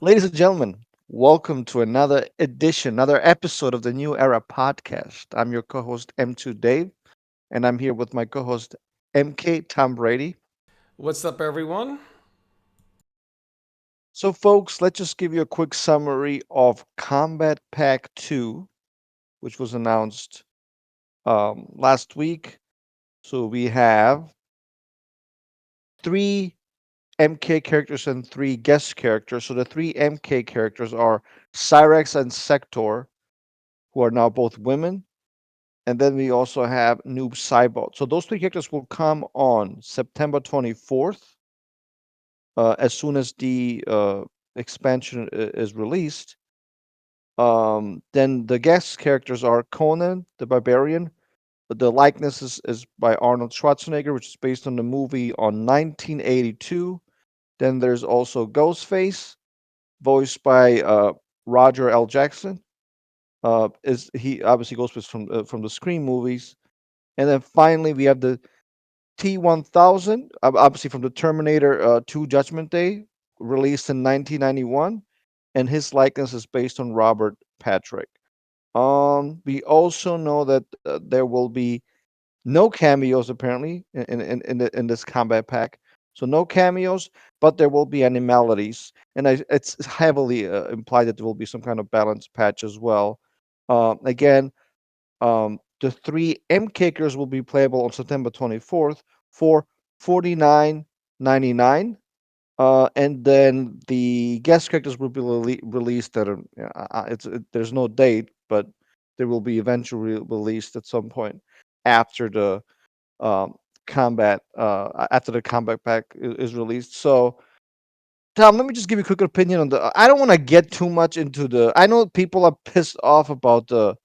Ladies and gentlemen, welcome to another edition, another episode of the New Era podcast. I'm your co host, M2 Dave, and I'm here with my co host, MK Tom Brady. What's up, everyone? So, folks, let's just give you a quick summary of Combat Pack 2, which was announced last week. So, we have three MK characters and three guest characters. So, the three MK characters are Cyrex and Sector, who are now both women. And then we also have Noob Saibot. So those three characters will come on September 24th, as soon as the expansion is released. Then the guest characters are Conan the Barbarian. The likeness is by Arnold Schwarzenegger, which is based on the movie on 1982. Then there's also Ghostface, voiced by Roger L. Jackson. Is he obviously Ghostface from the Scream movies? And then finally we have the T1000, obviously from the Terminator 2 Judgment Day, released in 1991, and his likeness is based on Robert Patrick. We also know that there will be no cameos apparently in this combat pack. So no cameos, but there will be animalities, and it's heavily implied that there will be some kind of balance patch as well. Again, the three M kickers will be playable on September 24th for 49.99. And then the guest characters will be released at there's no date, but they will be eventually released at some point after the um, after the combat pack is released. So Tom, let me just give you a quick opinion on the. I don't want to get too much into the. I know people are pissed off about the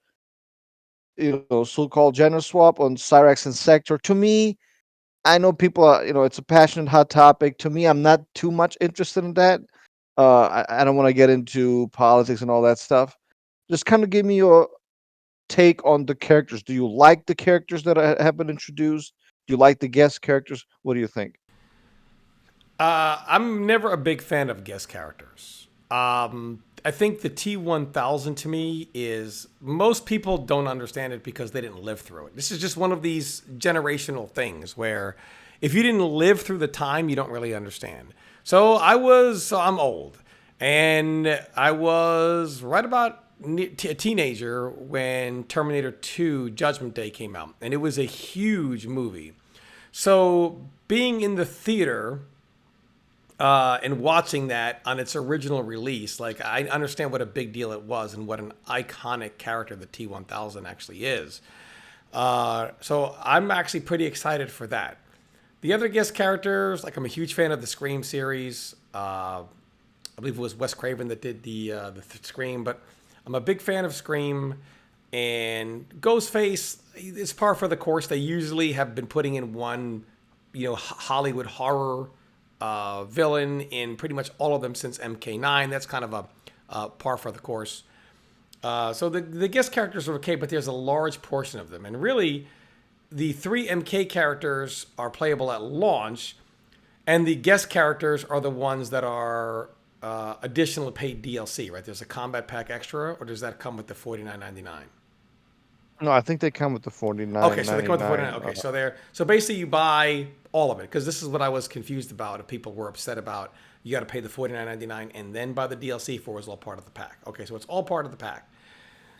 so-called gender swap on Cyrax and Sector. To me, I know people are, it's a passionate, hot topic. To me, I'm not too much interested in that. I don't want to get into politics and all that stuff. Just kind of give me your take on the characters. Do you like the characters that have been introduced? Do you like the guest characters? What do you think? I'm never a big fan of guest characters. I think the T1000 to me is most people don't understand it because they didn't live through it. This is just one of these generational things where if you didn't live through the time, you don't really understand. I'm old, and I was right about a teenager when Terminator 2 Judgment Day came out, and it was a huge movie. So being in the theater and watching that on its original release, like I understand what a big deal it was and what an iconic character the T1000 actually is. So I'm actually pretty excited for that. The other guest characters, like I'm a huge fan of the Scream series. I believe it was Wes Craven that did the Scream, but I'm a big fan of Scream. And Ghostface is par for the course. They usually have been putting in one, Hollywood horror villain in pretty much all of them since MK9. That's kind of a par for the course. So the guest characters are okay, but there's a large portion of them, and really, the three MK characters are playable at launch, and the guest characters are the ones that are additional paid DLC. Right? There's a combat pack extra, or does that come with the $49.99? No, I think they come with the Okay, so they come with the 49. 49.99. Okay, so basically you buy all of it because this is what I was confused about. If people were upset about, you got to pay the 49.99 and then buy the DLC for it was all part of the pack. Okay, so it's all part of the pack.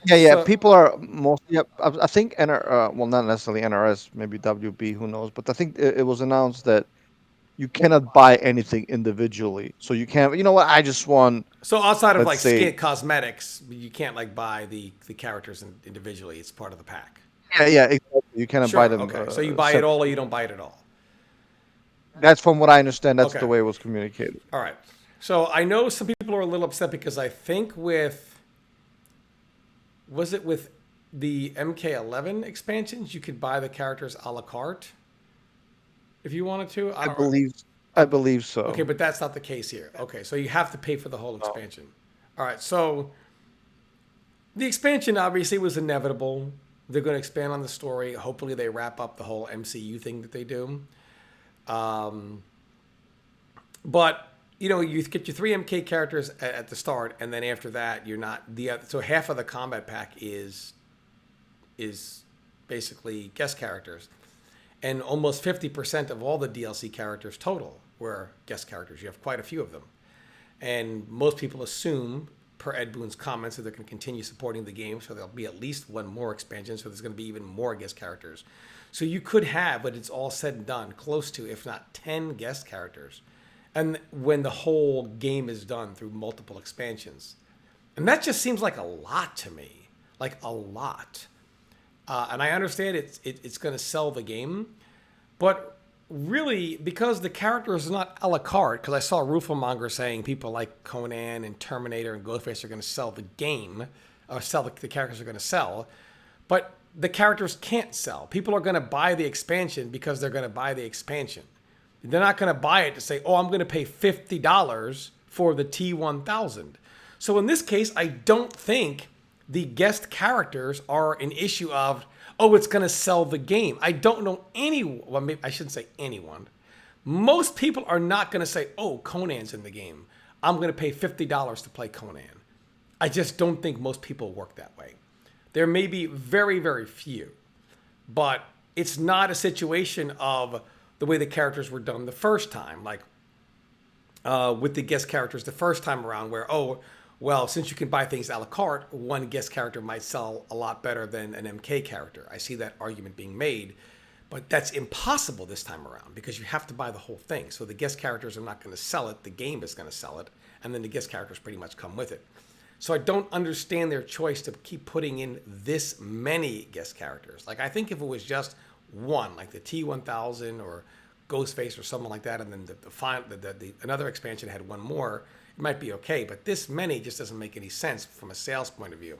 Yeah. So People are mostly. I think well, not necessarily NRS, maybe WB, who knows? But I think it was announced that you cannot buy anything individually. So you can't. You know what? I just want, so outside of let's like say, skin cosmetics, you can't like buy the characters individually. It's part of the pack. yeah, exactly. You cannot buy Sure. them Okay. So you buy it separate. all or you don't buy it at all. That's from what I understand. That's the Okay. way it was communicated. All right. So I know some people are a little upset because I think was it with the MK11 expansions, you could buy the characters a la carte if you wanted to. I believe. I believe Okay, so. but that's not the case here. Okay, so you have to pay for the whole No. expansion. All right, so the expansion obviously was inevitable. They're going to expand on the story. Hopefully, they wrap up the whole MCU thing that they do. Um, but you get your 3 MK characters at the start, and then after that, you're not so half of the combat pack is basically guest characters, and almost 50% of all the DLC characters total were guest characters. You have quite a few of them, and most people assume, per Ed Boon's comments, that they're going to continue supporting the game, so there'll be at least one more expansion, so there's going to be even more guest characters. So you could have, but it's all said and done, close to, if not 10 guest characters, and when the whole game is done through multiple expansions. And that just seems like a lot to me, like a lot. And I understand it's going to sell the game, but really, because the characters are not a la carte, because I saw Rufelmonger saying people like Conan and Terminator and Ghostface are going to sell the game, or sell the characters are going to sell, but the characters can't sell. People are going to buy the expansion because they're going to buy the expansion. They're not going to buy it to say, oh, I'm going to pay $50 for the T1000. So in this case, I don't think the guest characters are an issue of, oh, it's going to sell the game. I don't know anyone, well, maybe I shouldn't say anyone. Most people are not going to say, oh, Conan's in the game. I'm going to pay $50 to play Conan. I just don't think most people work that way. There may be very, very few, but it's not a situation of the way the characters were done the first time, like with the guest characters the first time around, where, oh, well, since you can buy things a la carte, one guest character might sell a lot better than an MK character. I see that argument being made, but that's impossible this time around because you have to buy the whole thing. So the guest characters are not going to sell it. The game is going to sell it, and then the guest characters pretty much come with it. So I don't understand their choice to keep putting in this many guest characters. Like, I think if it was just one, like the T1000 or Ghostface or something like that, and then another expansion had one more, it might be okay. But this many just doesn't make any sense from a sales point of view.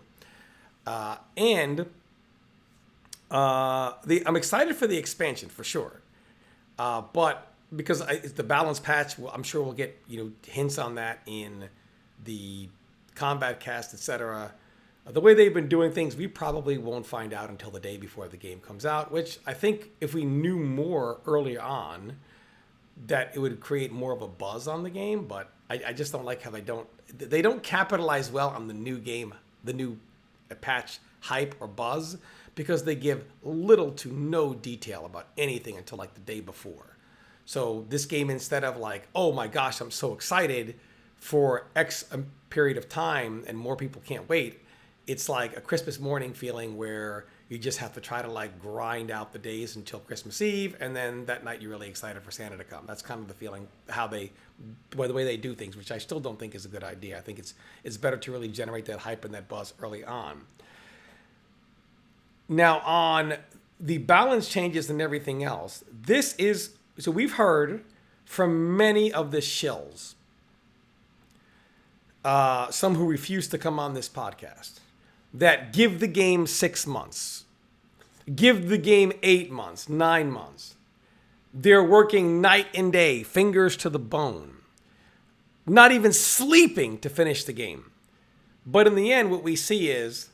I'm excited for the expansion for sure, but because it's the balance patch, I'm sure we'll get hints on that in the combat cast, etc. The way they've been doing things, we probably won't find out until the day before the game comes out, which I think if we knew more early on, that it would create more of a buzz on the game. But I just don't like how they don't capitalize well on the new game, the new patch hype or buzz, because they give little to no detail about anything until like the day before. So this game, instead of like, oh my gosh, I'm so excited for X period of time and more people can't wait, it's like a Christmas morning feeling where you just have to try to like grind out the days until Christmas Eve, and then that night you're really excited for Santa to come. That's kind of the feeling, the way they do things, which I still don't think is a good idea. I think it's better to really generate that hype and that buzz early on. Now, on the balance changes and everything else, so we've heard from many of the shills, some who refuse to come on this podcast, that give the game 6 months, give the game 8 months, 9 months. They're working night and day, fingers to the bone, not even sleeping to finish the game. But in the end, what we see is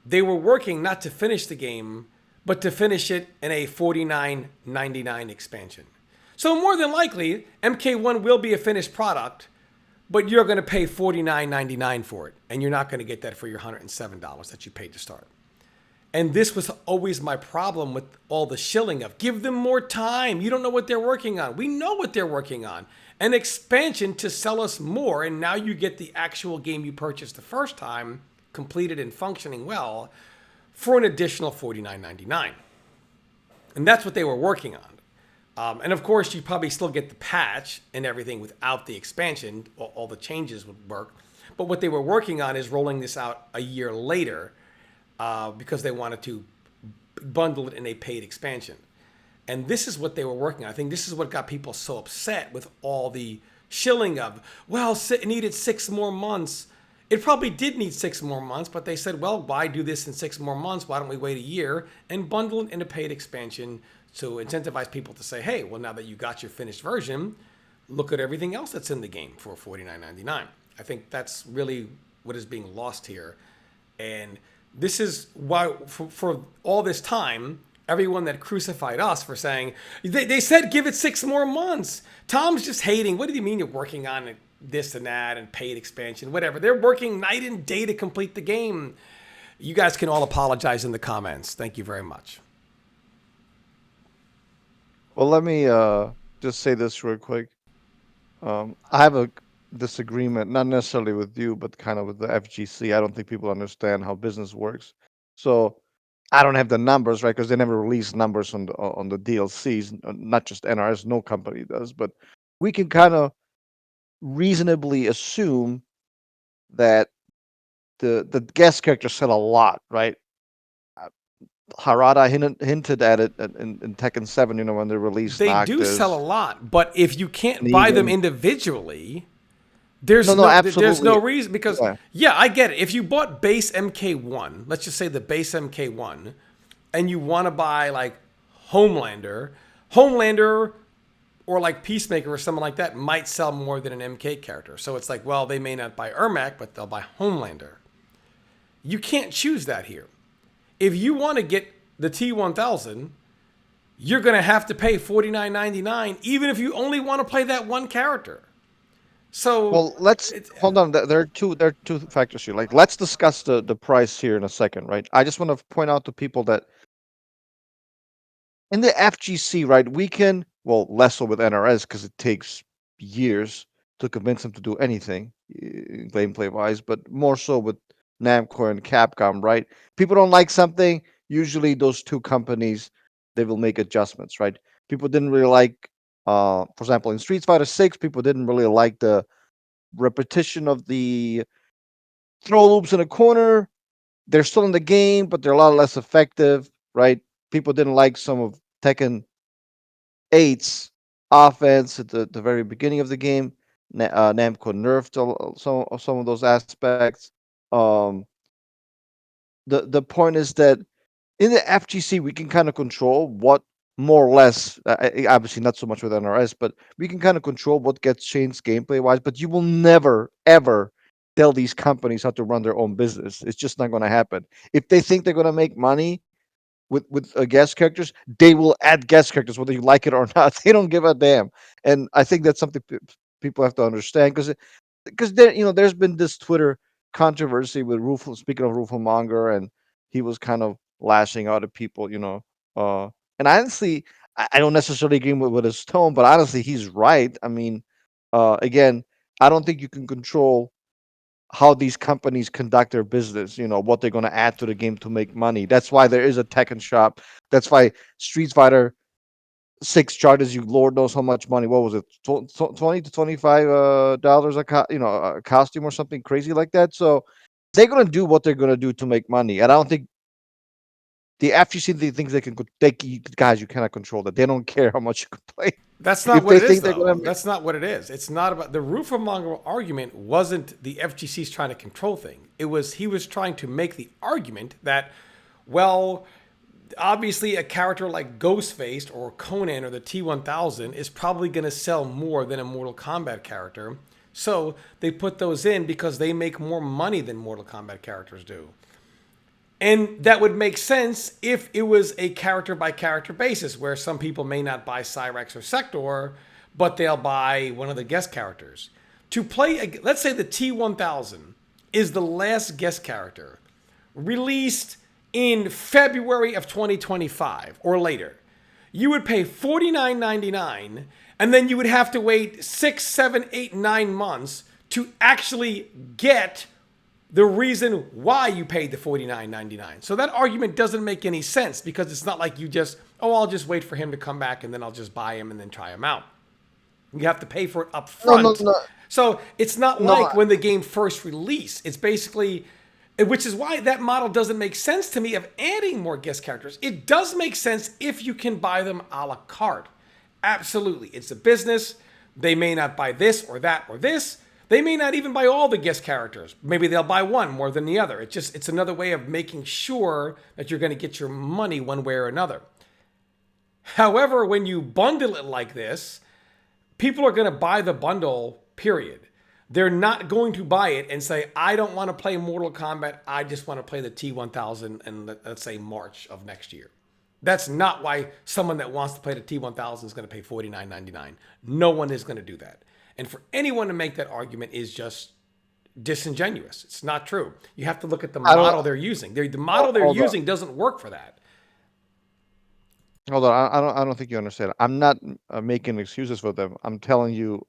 they were working not to finish the game, but to finish it in a $49.99 expansion. So more than likely, MK1 will be a finished product, but you're going to pay $49.99 for it, and you're not going to get that for your $107 that you paid to start. And this was always my problem with all the shilling of, give them more time. You don't know what they're working on. We know what they're working on. An expansion to sell us more, and now you get the actual game you purchased the first time, completed and functioning well, for an additional $49.99. And that's what they were working on. And of course, you probably still get the patch and everything without the expansion. All the changes would work. But what they were working on is rolling this out a year later because they wanted to bundle it in a paid expansion. And this is what they were working on. I think this is what got people so upset with all the shilling of, well, it needed 6 more months. It probably did need 6 more months, but they said, well, why do this in 6 more months? Why don't we wait a year and bundle it in a paid expansion to incentivize people to say, hey, well, now that you got your finished version, look at everything else that's in the game for $49.99. I think that's really what is being lost here. And this is why, for all this time, everyone that crucified us for saying they said give it 6 more months. Tom's just hating. What do you mean you're working on this and that and paid expansion, whatever? They're working night and day to complete the game. You guys can all apologize in the comments. Thank you very much. Well, let me just say this real quick. I have a disagreement, not necessarily with you, but kind of with the FGC. I don't think people understand how business works. So I don't have the numbers, right? Because they never release numbers on the DLCs, not just NRS. No company does, but we can kind of reasonably assume that the guest characters sell a lot, right? Uh, Harada hinted at it in Tekken 7, when they released They do sell a Noctis, lot, but if you can't buy them Negan. individually, No, there's no, no absolutely. reason because Yeah. yeah, I get it. If you bought base MK1, let's just say the base MK1, and you want to buy like Homelander or like Peacemaker or someone like that might sell more than an MK character. So it's like, well, they may not buy Ermac, but they'll buy Homelander. You can't choose that here. If you want to get the T1000, you're going to have to pay $49.99 even if you only want to play that one character. So Well, let's it's hold on. There are two factors here. Like, let's discuss the price here in a second, right? I just want to point out to people that in the FGC, right, we can, well, less so with NRS because it takes years to convince them to do anything, gameplay wise, but more so with Namco and Capcom, right? People don't like something. Usually, those two companies they will make adjustments, right? People didn't really like, for example, in Street Fighter 6, people didn't really like the repetition of the throw loops in a corner. They're still in the game, but they're a lot less effective, right? People didn't like some of Tekken 8's offense at the very beginning of the game. Namco nerfed some of those aspects. Um, the point is that in the FGC we can kind of control what more or less, obviously not so much with NRS, but we can kind of control what gets changed gameplay wise. But you will never ever tell these companies how to run their own business. It's just not going to happen. If they think they're going to make money with guest characters, they will add guest characters whether you like it or not. They don't give a damn, and I think that's something people have to understand because there's been this Twitter controversy with Rufus. Speaking of Rufus Monger, and he was kind of lashing out at people, uh, and honestly, I don't necessarily agree with his tone, but honestly, he's right. I mean, again, I don't think you can control how these companies conduct their business, what they're going to add to the game to make money. That's why there is a Tekken shop. That's why Street Fighter 6 charges you Lord knows how much money. What was it? 20 to 25 dollars a costume or something crazy like that. So they're going to do what they're going to do to make money. And I don't think the FGC thinks guys, you cannot control that. They don't care how much you can play. That's not If what they it is, think they're going though. to make That's not what it is. It's not about the roofer monger argument. Wasn't the FGC's trying to control thing? It was he was trying to make the argument that, well, obviously a character like Ghostface or Conan or the T1000 is probably going to sell more than a Mortal Kombat character. So they put those in because they make more money than Mortal Kombat characters do. And that would make sense if it was a character by character basis, where some people may not buy Cyrex or Sector, but they'll buy one of the guest characters. To play, let's say the T1000 is the last guest character released in February of 2025 or later. You would pay $49.99 and then you would have to wait 6, 7, 8, 9 months to actually get the reason why you paid the $49.99. So that argument doesn't make any sense because it's not like you just, oh, I'll just wait for him to come back and then I'll just buy him and then try him out. You have to pay for it up no, no, front. no, So it's not no. like when the game first released. It's basically, which is why that model doesn't make sense to me of adding more guest characters. It does make sense if you can buy them a la carte. Absolutely. It's a business. They may not buy this or that or this. They may not even buy all the guest characters. Maybe they'll buy one more than the other. It's another way of making sure that you're going to get your money one way or another. However, when you bundle it like this, people are going to buy the bundle, period. They're not going to buy it and say, I don't want to play Mortal Kombat. I just want to play the T1000 in, let's say, March of next year. That's not why someone that wants to play the T1000 is going to pay $49.99. No one is going to do that. And for anyone to make that argument is just disingenuous. It's not true. You have to look at the I don't. model they're using. The model they're Hold on. using doesn't work for that. Hold on. I don't think you understand. I'm not making excuses for them. I'm telling you.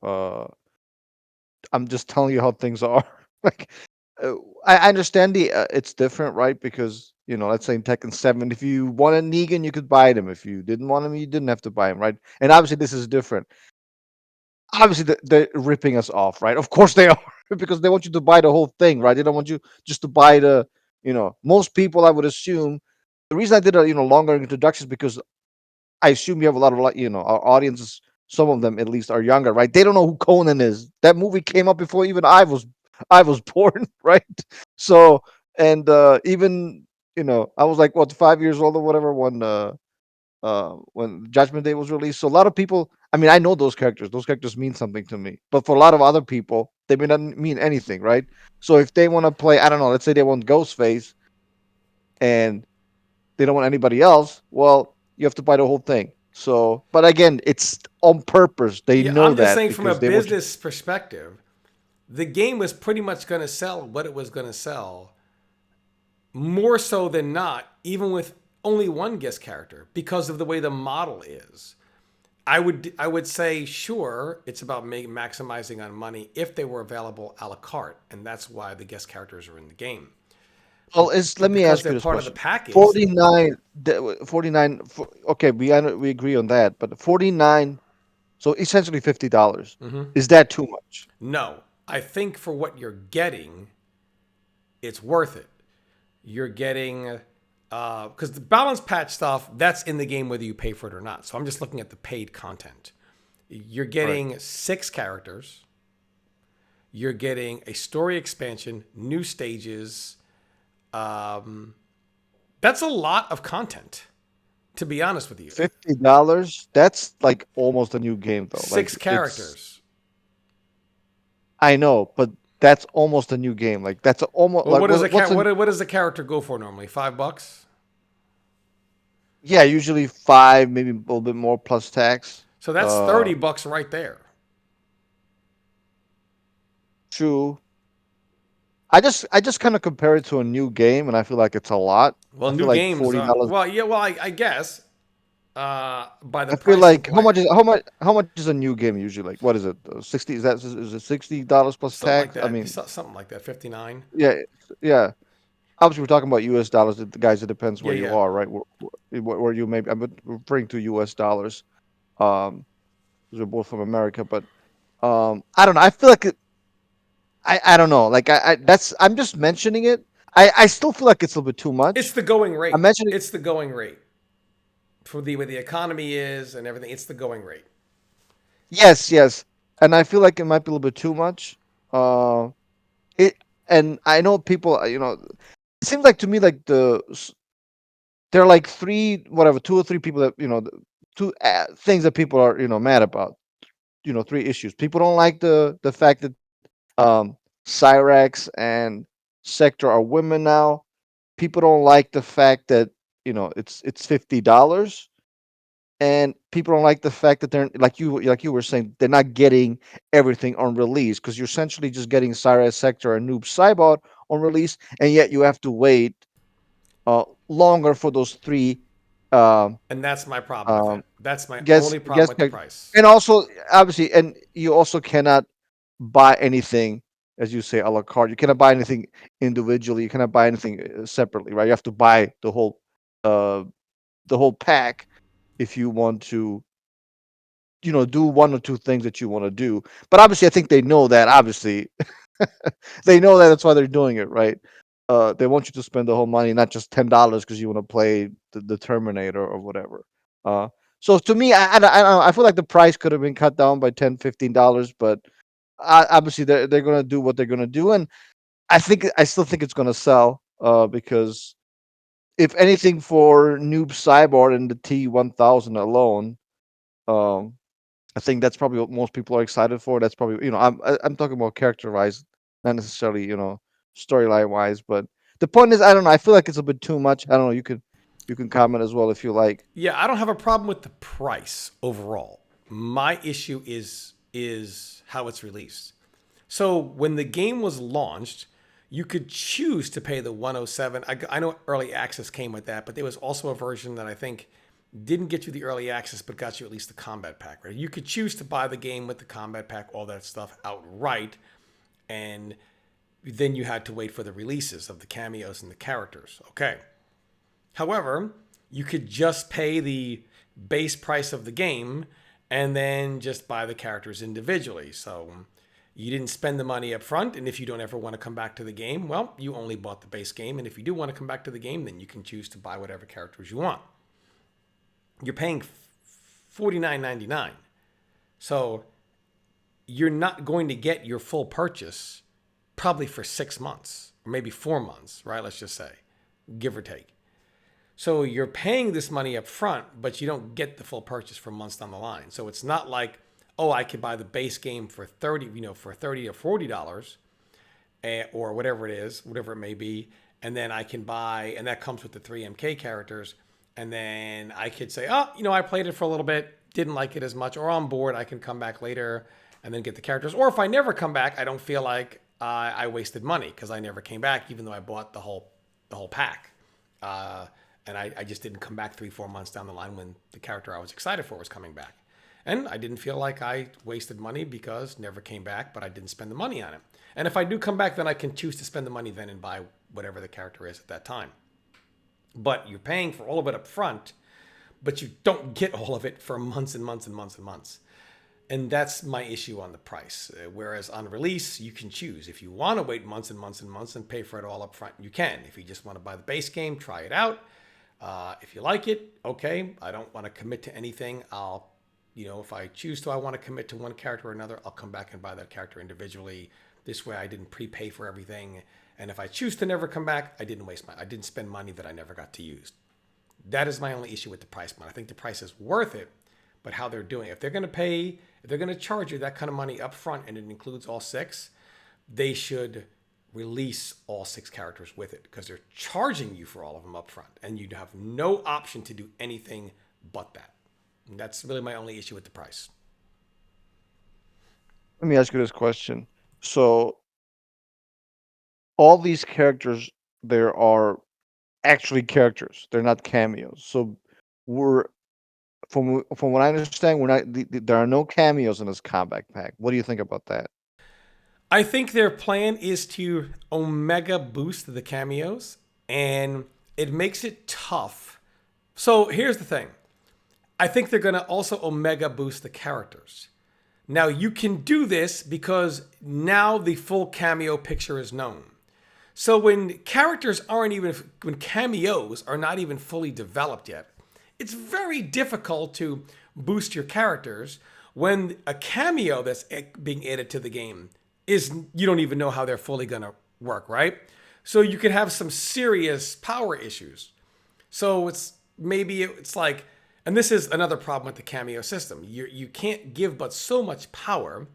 I'm just telling you how things are. like, uh, I understand it's different, right? Because let's say in Tekken 7, if you wanted Negan, you could buy them. If you didn't want him, you didn't have to buy him, right? And obviously, this is different. Obviously, they're ripping us off, right? Of course they are, because they want you to buy the whole thing, right? They don't want you just to buy the. Most people, I would assume. The reason I did a longer introduction is because I assume you have a lot of our audiences. Some of them, at least, are younger, right? They don't know who Conan is. That movie came up before even I was born, right? So, and even I was like, what, 5 years old or whatever when Judgment Day was released. So a lot of people, I mean, I know those characters. Those characters mean something to me. But for a lot of other people, they may not mean anything, right? So if they want to play, I don't know, let's say they want Ghostface and they don't want anybody else, well, you have to buy the whole thing. So, but again, it's on purpose. They Yeah, know I'm just that saying from a because they want you. business perspective, the game was pretty much going to sell what it was going to sell, more so than not, even with only one guest character because of the way the model is. I would say sure it's about maximizing on money if they were available a la carte, and that's why the guest characters are in the game. Well, it's But let me because ask they're you this part of the question. package, 49, 49. Okay, we agree on that. But 49, so essentially $50. Is that too much? no, I think for what you're getting, it's worth it. You're getting because the balance patch stuff that's in the game whether you pay for it or not. So I'm just looking at the paid content. You're Right. getting 6 characters. You're getting a story expansion, new stages. Um, that's a lot of content, to be honest with you. $50. That's like almost a new game, though. Six Like it's. characters. I know, but that's almost a new game. Like that's almost Well, like what does a what's a. what does the character go for normally? $5. Yeah, usually 5, maybe a little bit more plus tax. So that's Uh, $30 right there. True. I just kind of compare it to a new game, and I feel like it's a lot. Well, I feel new like games. $40. Well, yeah. Well, I guess by the I feel price of like what how much is a new game usually? Like what is it? 60, is it $60 plus something like tax? I that. mean, Something like that. 59. yeah, yeah. Obviously, we're talking about US dollars. Guys, it depends Yeah, where you yeah. are, right? Where you maybe I'm referring to US dollars. Um, because we're both from America, but I don't know. I feel like I don't know. Like I'm just mentioning it. I still feel like it's a little bit too It's much. the going I'm rate. mentioning. It's the going rate for the way the economy is and everything. It's the going rate. Yes, yes, and I feel like it might be a little bit too much. Uh, it and I know people. It seems like to me like there are like three, whatever, two or three people that two things that people are mad about. Three issues. People don't like the fact that um Cyrax and Sector are women now. People don't like the fact that it's $50, and people don't like the fact that they're like you were saying, they're not getting everything on release, because you're essentially just getting Cyrax, Sector, and Noob Saibot on release, and yet you have to wait longer for those three um, And that's my problem with um, it. That's my guest only problem guest with the characters. price. And also obviously, and you also cannot buy anything, as you say, a la carte. You cannot buy anything individually. You cannot buy anything separately, right? You have to buy uh, the whole pack if you want to do one or two things that you want to do. But obviously, I think they know that. Obviously, they know that. That's why they're doing it, right? They want you to spend the whole money, not just $10 because you want to play the Terminator or whatever. Uh, so to me, I feel like the price could have been cut down by $10, $15, but obviously they're gonna do what they're gonna do, and I still think it's gonna sell. Because if anything, for Noob Cyborg and the T1000 alone, um, I think that's probably what most people are excited for. That's probably I'm talking about character-wise, not necessarily storyline wise. But the point is, I don't know. I feel like it's a bit too much. I don't know. You could. You can comment as well if you like. Yeah, I don't have a problem with the price overall. My issue is how it's released. So when the game was launched, you could choose to pay the 107. I know early access came with that, but there was also a version that I think didn't get you the early access, but got you at least the combat pack. Right? You could choose to buy the game with the combat pack, all that stuff outright, and then you had to wait for the releases of the cameos and the characters. Okay. However, you could just pay the base price of the game and then just buy the characters individually. So you didn't spend the money up front, and if you don't ever want to come back to the game, well, you only bought the base game. And if you do want to come back to the game, then you can choose to buy whatever characters you want. You're paying $49.99. So you're not going to get your full purchase probably for 6 months or maybe 4 months, right? Let's just say, give or take. So you're paying this money up front, but you don't get the full purchase for months down the line. So it's not like, oh, I could buy the base game for 30, for $30 or $40, or whatever it is, whatever it may be, and then I can buy, and that comes with the 3 MK characters, and then I could say, oh, I played it for a little bit, didn't like it as much, or on board, I can come back later and then get the characters. Or if I never come back, I don't feel like I wasted money because I never came back, even though I bought the whole pack. And I just didn't come back 3-4 months down the line when the character I was excited for was coming back. And I didn't feel like I wasted money because never came back, but I didn't spend the money on it. And if I do come back, then I can choose to spend the money then and buy whatever the character is at that time. But you're paying for all of it up front, but you don't get all of it for months and months and months and months. And that's my issue on the price. Whereas on release, you can choose. If you want to wait months and months and months and pay for it all up front, you can. If you just want to buy the base game, try it out. If you like it, okay. I don't want to commit to anything. If I choose to, I want to commit to one character or another, I'll come back and buy that character individually. This way I didn't prepay for everything. And if I choose to never come back, I didn't spend money that I never got to use. That is my only issue with the price point. I think the price is worth it, but how they're doing it. If they're going to charge you that kind of money up front and it includes all 6, they should release all 6 characters with it because they're charging you for all of them up front and you'd have no option to do anything but that. And that's really my only issue with the price. Let me ask you this question. So all these characters, there are actually characters. They're not cameos. So we're from what I understand, we're not. There are no cameos in this combat pack. What do you think about that? I think their plan is to omega boost the cameos, and it makes it tough. So here's the thing. I think they're going to also omega boost the characters. Now you can do this because now the full cameo picture is known. So when cameos are not even fully developed yet, it's very difficult to boost your characters when a cameo that's being added to the game you don't even know how they're fully going to work, right? So you could have some serious power issues. So it's like, and this is another problem with the cameo system. You can't give but so much power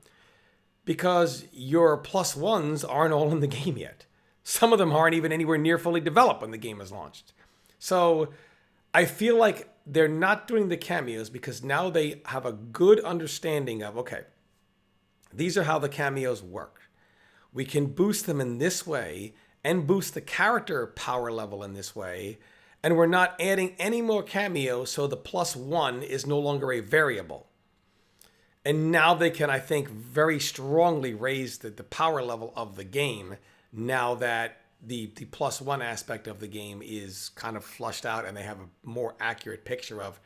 because your +1s aren't all in the game yet. Some of them aren't even anywhere near fully developed when the game is launched. So I feel like they're not doing the cameos because now they have a good understanding of, okay, these are how the cameos work. We can boost them in this way and boost the character power level in this way. And we're not adding any more cameos, so the +1 is no longer a variable. And now they can, I think, very strongly raise the power level of the game now that the +1 aspect of the game is kind of flushed out and they have a more accurate picture of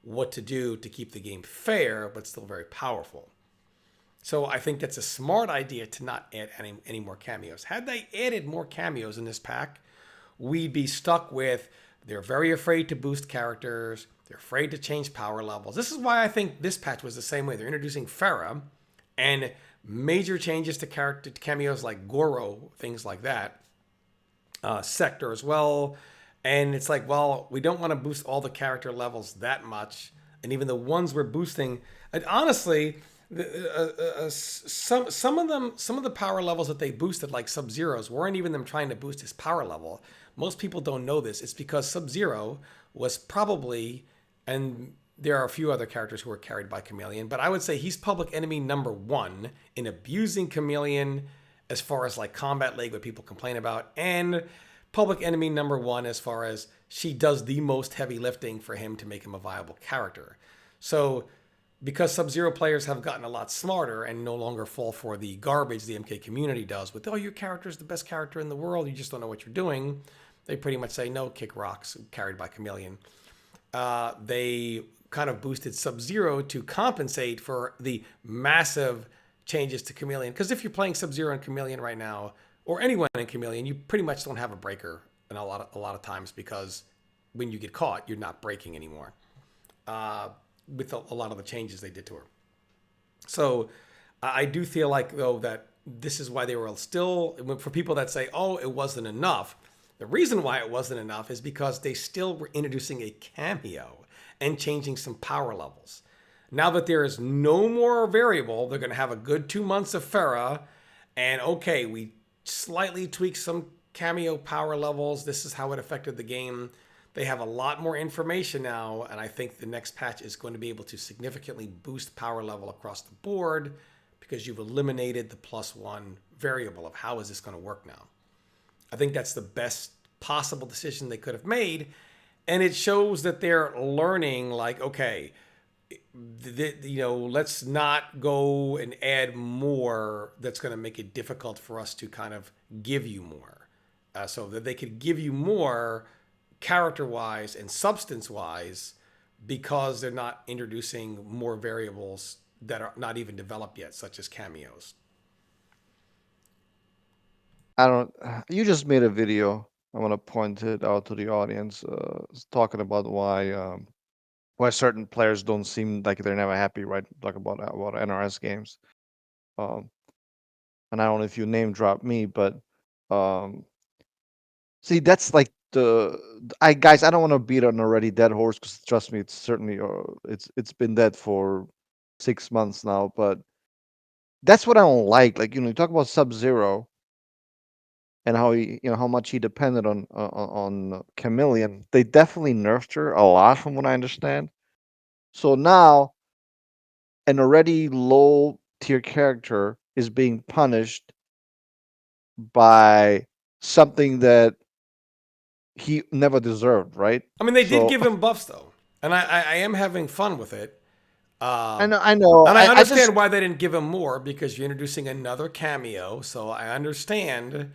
what to do to keep the game fair, but still very powerful. So I think that's a smart idea to not add any more cameos. Had they added more cameos in this pack, we'd be stuck with they're very afraid to boost characters. They're afraid to change power levels. This is why I think this patch was the same way. They're introducing Farah and major changes to character cameos like Goro, things like that. Sector as well. And it's like, well, we don't want to boost all the character levels that much. And even the ones we're boosting, and honestly, Some of the power levels that they boosted, like Sub Zero's, weren't even them trying to boost his power level. Most people don't know this. It's because Sub Zero was probably, and there are a few other characters who are carried by Chameleon, but I would say he's public enemy number one in abusing Chameleon as far as like Combat League, what people complain about, and public enemy number one as far as she does the most heavy lifting for him to make him a viable character. So because Sub-Zero players have gotten a lot smarter and no longer fall for the garbage the MK community does with, oh, your character is the best character in the world, you just don't know what you're doing, they pretty much say, no, kick rocks, carried by Chameleon. They kind of boosted Sub-Zero to compensate for the massive changes to Chameleon. Because if you're playing Sub-Zero and Chameleon right now, or anyone in Chameleon, you pretty much don't have a breaker in a lot of times, because when you get caught, you're not breaking anymore. With a lot of the changes they did to her. So I do feel like, though, that this is why they were still, for people that say, oh, it wasn't enough, the reason why it wasn't enough is because they still were introducing a cameo and changing some power levels. Now that there is no more variable, they're going to have a good 2 months of Farah, and okay, we slightly tweaked some cameo power levels. This is how it affected the game. They have a lot more information now, and I think the next patch is going to be able to significantly boost power level across the board, because you've eliminated the +1 variable of how is this going to work now. I think that's the best possible decision they could have made, and it shows that they're learning, like, okay, let's not go and add more that's going to make it difficult for us to kind of give you more. So that they could give you more character-wise and substance-wise, because they're not introducing more variables that are not even developed yet, such as cameos. I don't. You just made a video. I want to point it out to the audience, talking about why certain players don't seem like they're never happy, right? Talk about NRS games. Um, and I don't know if you name drop me, but um, see, that's like I guys. I don't want to beat an already dead horse, because trust me, it's certainly it's been dead for 6 months now. But that's what I don't like. Like, you talk about Sub Zero and how how much he depended on Chameleon. They definitely nerfed her a lot, from what I understand. So now an already low tier character is being punished by something that he never deserved, right? I mean, they did So give him buffs, though, and I am having fun with it. I Um, know, I know. and I I just understand why they didn't give him more, because you're introducing another cameo. So I understand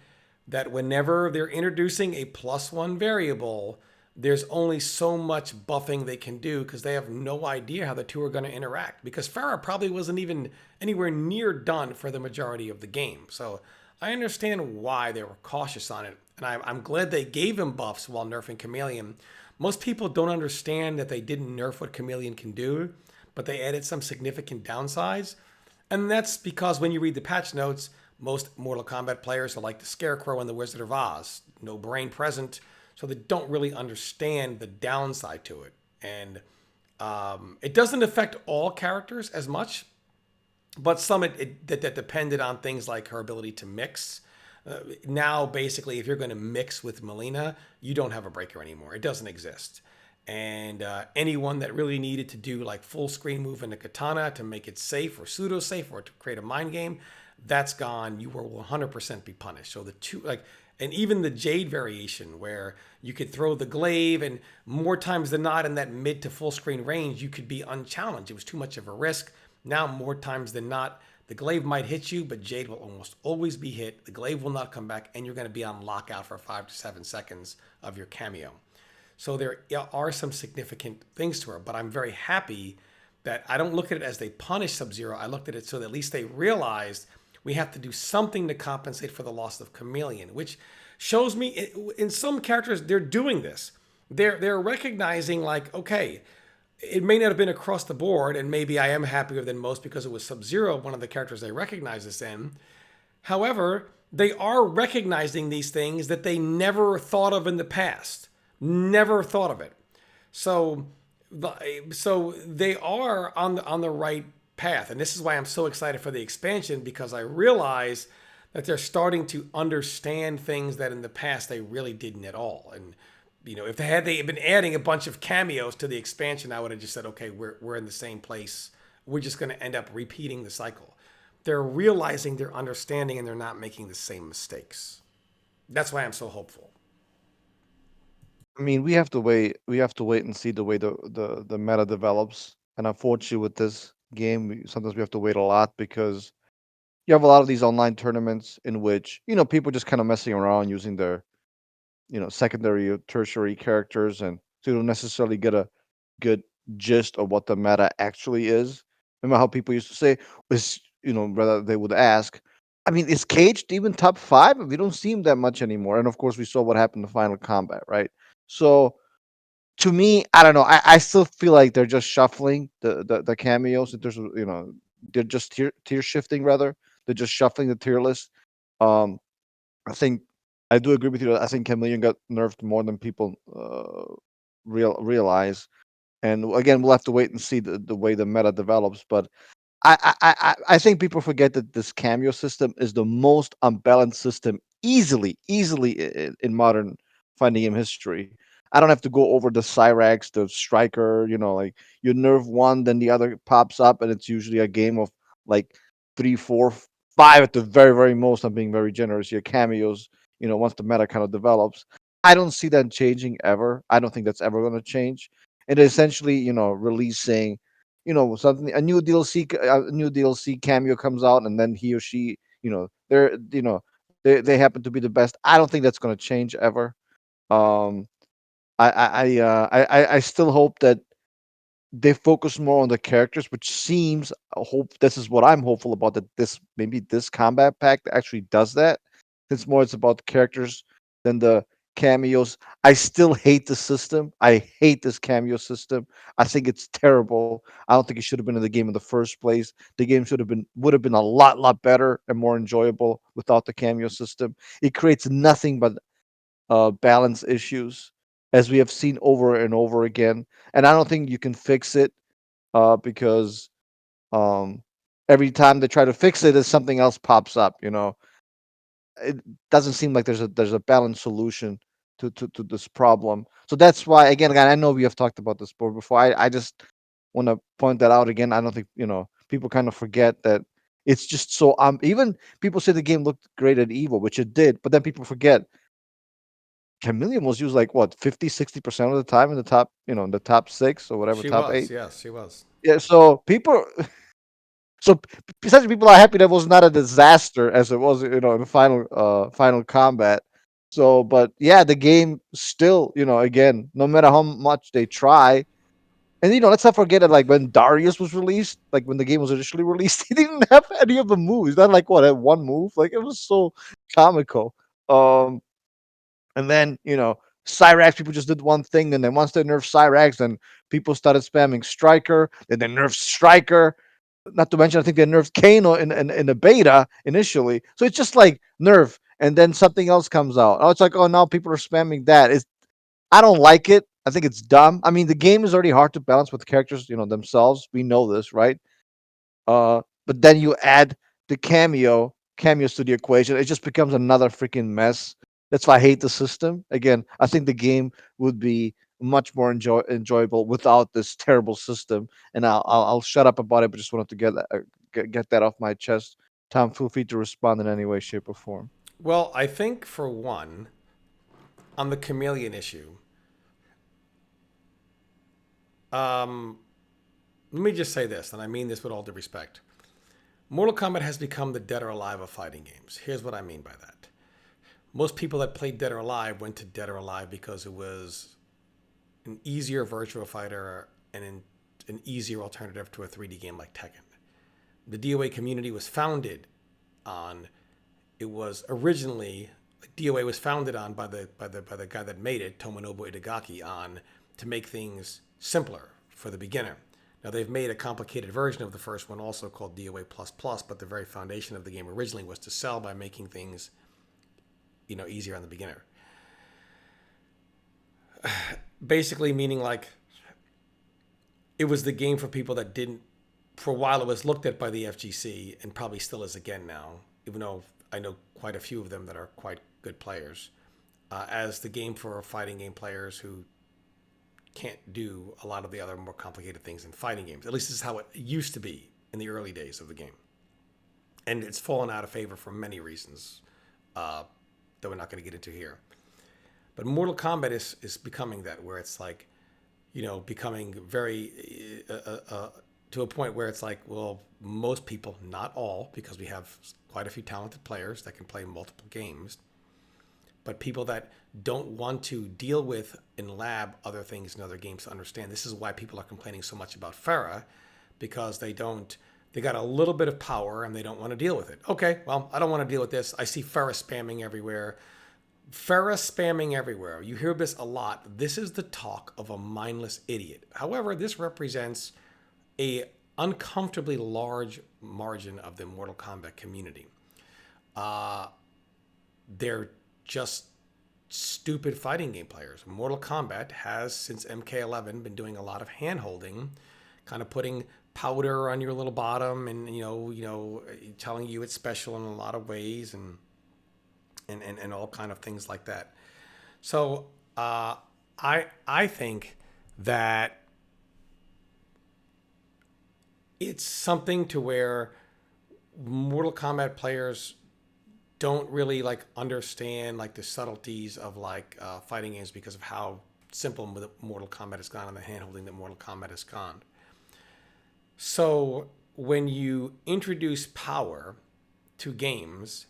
that whenever they're introducing a +1 variable, there's only so much buffing they can do, because they have no idea how the two are going to interact. Because Farah probably wasn't even anywhere near done for the majority of the game. So I understand why they were cautious on it. And I'm glad they gave him buffs while nerfing Chameleon. Most people don't understand that they didn't nerf what Chameleon can do, but they added some significant downsides. And that's because when you read the patch notes, most Mortal Kombat players are like the Scarecrow and the Wizard of Oz, no brain present, so they don't really understand the downside to it. And it doesn't affect all characters as much, but some that depended on things like her ability to mix. Now, basically, if you're going to mix with Melina, you don't have a breaker anymore. It doesn't exist. And anyone that really needed to do like full screen move in the katana to make it safe or pseudo safe or to create a mind game, that's gone. You will 100% be punished. So the two, like, and even the Jade variation where you could throw the glaive, and more times than not in that mid to full screen range, you could be unchallenged. It was too much of a risk. Now, more times than not, the glaive might hit you, but Jade will almost always be hit. The glaive will not come back, and you're going to be on lockout for 5 to 7 seconds of your cameo. So there are some significant things to her, but I'm very happy that I don't look at it as they punish Sub-Zero. I looked at it so that at least they realized we have to do something to compensate for the loss of Chameleon, which shows me in some characters they're doing this. They're recognizing, like, okay, it may not have been across the board, and maybe I am happier than most because it was Sub-Zero, one of the characters they recognize this in. However, they are recognizing these things that they never thought of in the past. Never thought of it. So they are on the right path. And this is why I'm so excited for the expansion, because I realize that they're starting to understand things that in the past they really didn't at all. And if they had been adding a bunch of cameos to the expansion, I would have just said, okay, we're in the same place. We're just going to end up repeating the cycle. They're realizing, they're understanding, and they're not making the same mistakes. That's why I'm so hopeful. I mean, we have to wait. We have to wait and see the way the meta develops. And unfortunately, with this game, sometimes we have to wait a lot because you have a lot of these online tournaments in which people just kind of messing around using their secondary or tertiary characters, and so you don't necessarily get a good gist of what the meta actually is. Remember how people used to say, was rather they would ask, I mean, is Caged even top five? We don't see him that much anymore. And of course, we saw what happened to Final Combat, right? So to me, I don't know. I still feel like they're just shuffling the cameos. That there's they're just tier shifting rather. They're just shuffling the tier list. Um, I think I do agree with you. I think Chameleon got nerfed more than people realize. And again, we'll have to wait and see the way the meta develops. But I think people forget that this cameo system is the most unbalanced system easily in modern fighting game history. I don't have to go over the Cyrax, the Striker, like you nerf one, then the other pops up, and it's usually a game of like three, four, five at the very most. I'm being very generous. Your cameos, once the meta kind of develops. I don't see that changing ever. I don't think that's ever going to change. And essentially, releasing something a new DLC cameo comes out, and then he or she, they happen to be the best. I don't think that's going to change ever. Um, I still hope that they focus more on the characters, which seems I hope this is what I'm hopeful about, that this maybe this combat pack actually does that. It's about the characters than the cameos. I still hate the system. I hate this cameo system. I think it's terrible. I don't think it should have been in the game in the first place. The game should have been would have been a lot better and more enjoyable without the cameo system. It creates nothing but balance issues, as we have seen over and over again. And I don't think you can fix it because um, every time they try to fix it, something else pops up. It doesn't seem like there's a balanced solution to this problem. So that's why, again, I know we have talked about this before. I just want to point that out again. I don't think people kind of forget that it's just so even people say the game looked great at Evo, which it did, but then people forget Chameleon was used like what 50-60% of the time in the top, in the top six or whatever, She top was, eight. yes, she was. Yeah, so people, so besides people are happy that was not a disaster as it was, in the final combat. So, but yeah, the game still, again, no matter how much they try, and let's not forget that like when Darius was released, like when the game was initially released, he didn't have any of the moves. Not like what had one move. Like it was so comical. Um, And then, Cyrax, people just did one thing. And then once they nerfed Cyrax, then people started spamming Striker. Then they nerfed Striker. Not to mention, I think they nerfed Kano in the beta initially. So it's just like nerf. And then something else comes out. Oh, it's like, oh, now people are spamming that. I don't like it. I think it's dumb. I mean, the game is already hard to balance with characters, themselves. We know this, right? But then you add the cameos to the equation. It just becomes another freaking mess. That's why I hate the system. Again, I think the game would be much more enjoyable without this terrible system. And I'll shut up about it, but just wanted to get that off my chest. Tom, feel free to respond in any way, shape, or form. Well, I think for one, on the chameleon issue, um, let me just say this, and I mean this with all due respect. Mortal Kombat has become the Dead or Alive of fighting games. Here's what I mean by that. Most people that played Dead or Alive went to Dead or Alive because it was an easier virtual fighter and an easier alternative to a 3D game like Tekken. The DOA community was founded on. It was originally DOA was founded on by the guy that made it, Tomonobu Itagaki, on to make things simpler for the beginner. Now they've made a complicated version of the first one also called DOA but the very foundation of the game originally was to sell by making things, easier on the beginner. Basically meaning like it was the game for people that didn't for a while it was looked at by the FGC and probably still is again now, even though I know quite a few of them that are quite good players, as the game for fighting game players who can't do a lot of the other more complicated things in fighting games. At least this is how it used to be in the early days of the game. And it's fallen out of favor for many reasons that we're not going to get into here. But Mortal Kombat is becoming that, where it's like, becoming very to a point where it's like, well, most people, not all, because we have quite a few talented players that can play multiple games, but people that don't want to deal with in lab other things in other games to understand. This is why people are complaining so much about Farah, because they got a little bit of power and they don't want to deal with it. Okay, well, I don't want to deal with this. I see Farah spamming everywhere. Farah spamming everywhere. You hear this a lot. This is the talk of a mindless idiot. However, this represents a uncomfortably large margin of the Mortal Kombat community. They're just stupid fighting game players. Mortal Kombat has, since MK11, been doing a lot of hand-holding, kind of putting powder on your little bottom and, telling you it's special in a lot of ways and all kind of things like that. So I think that it's something to where Mortal Kombat players don't really understand the subtleties of fighting games because of how simple Mortal Kombat has gone and the handholding that Mortal Kombat has gone. So when you introduce power to games,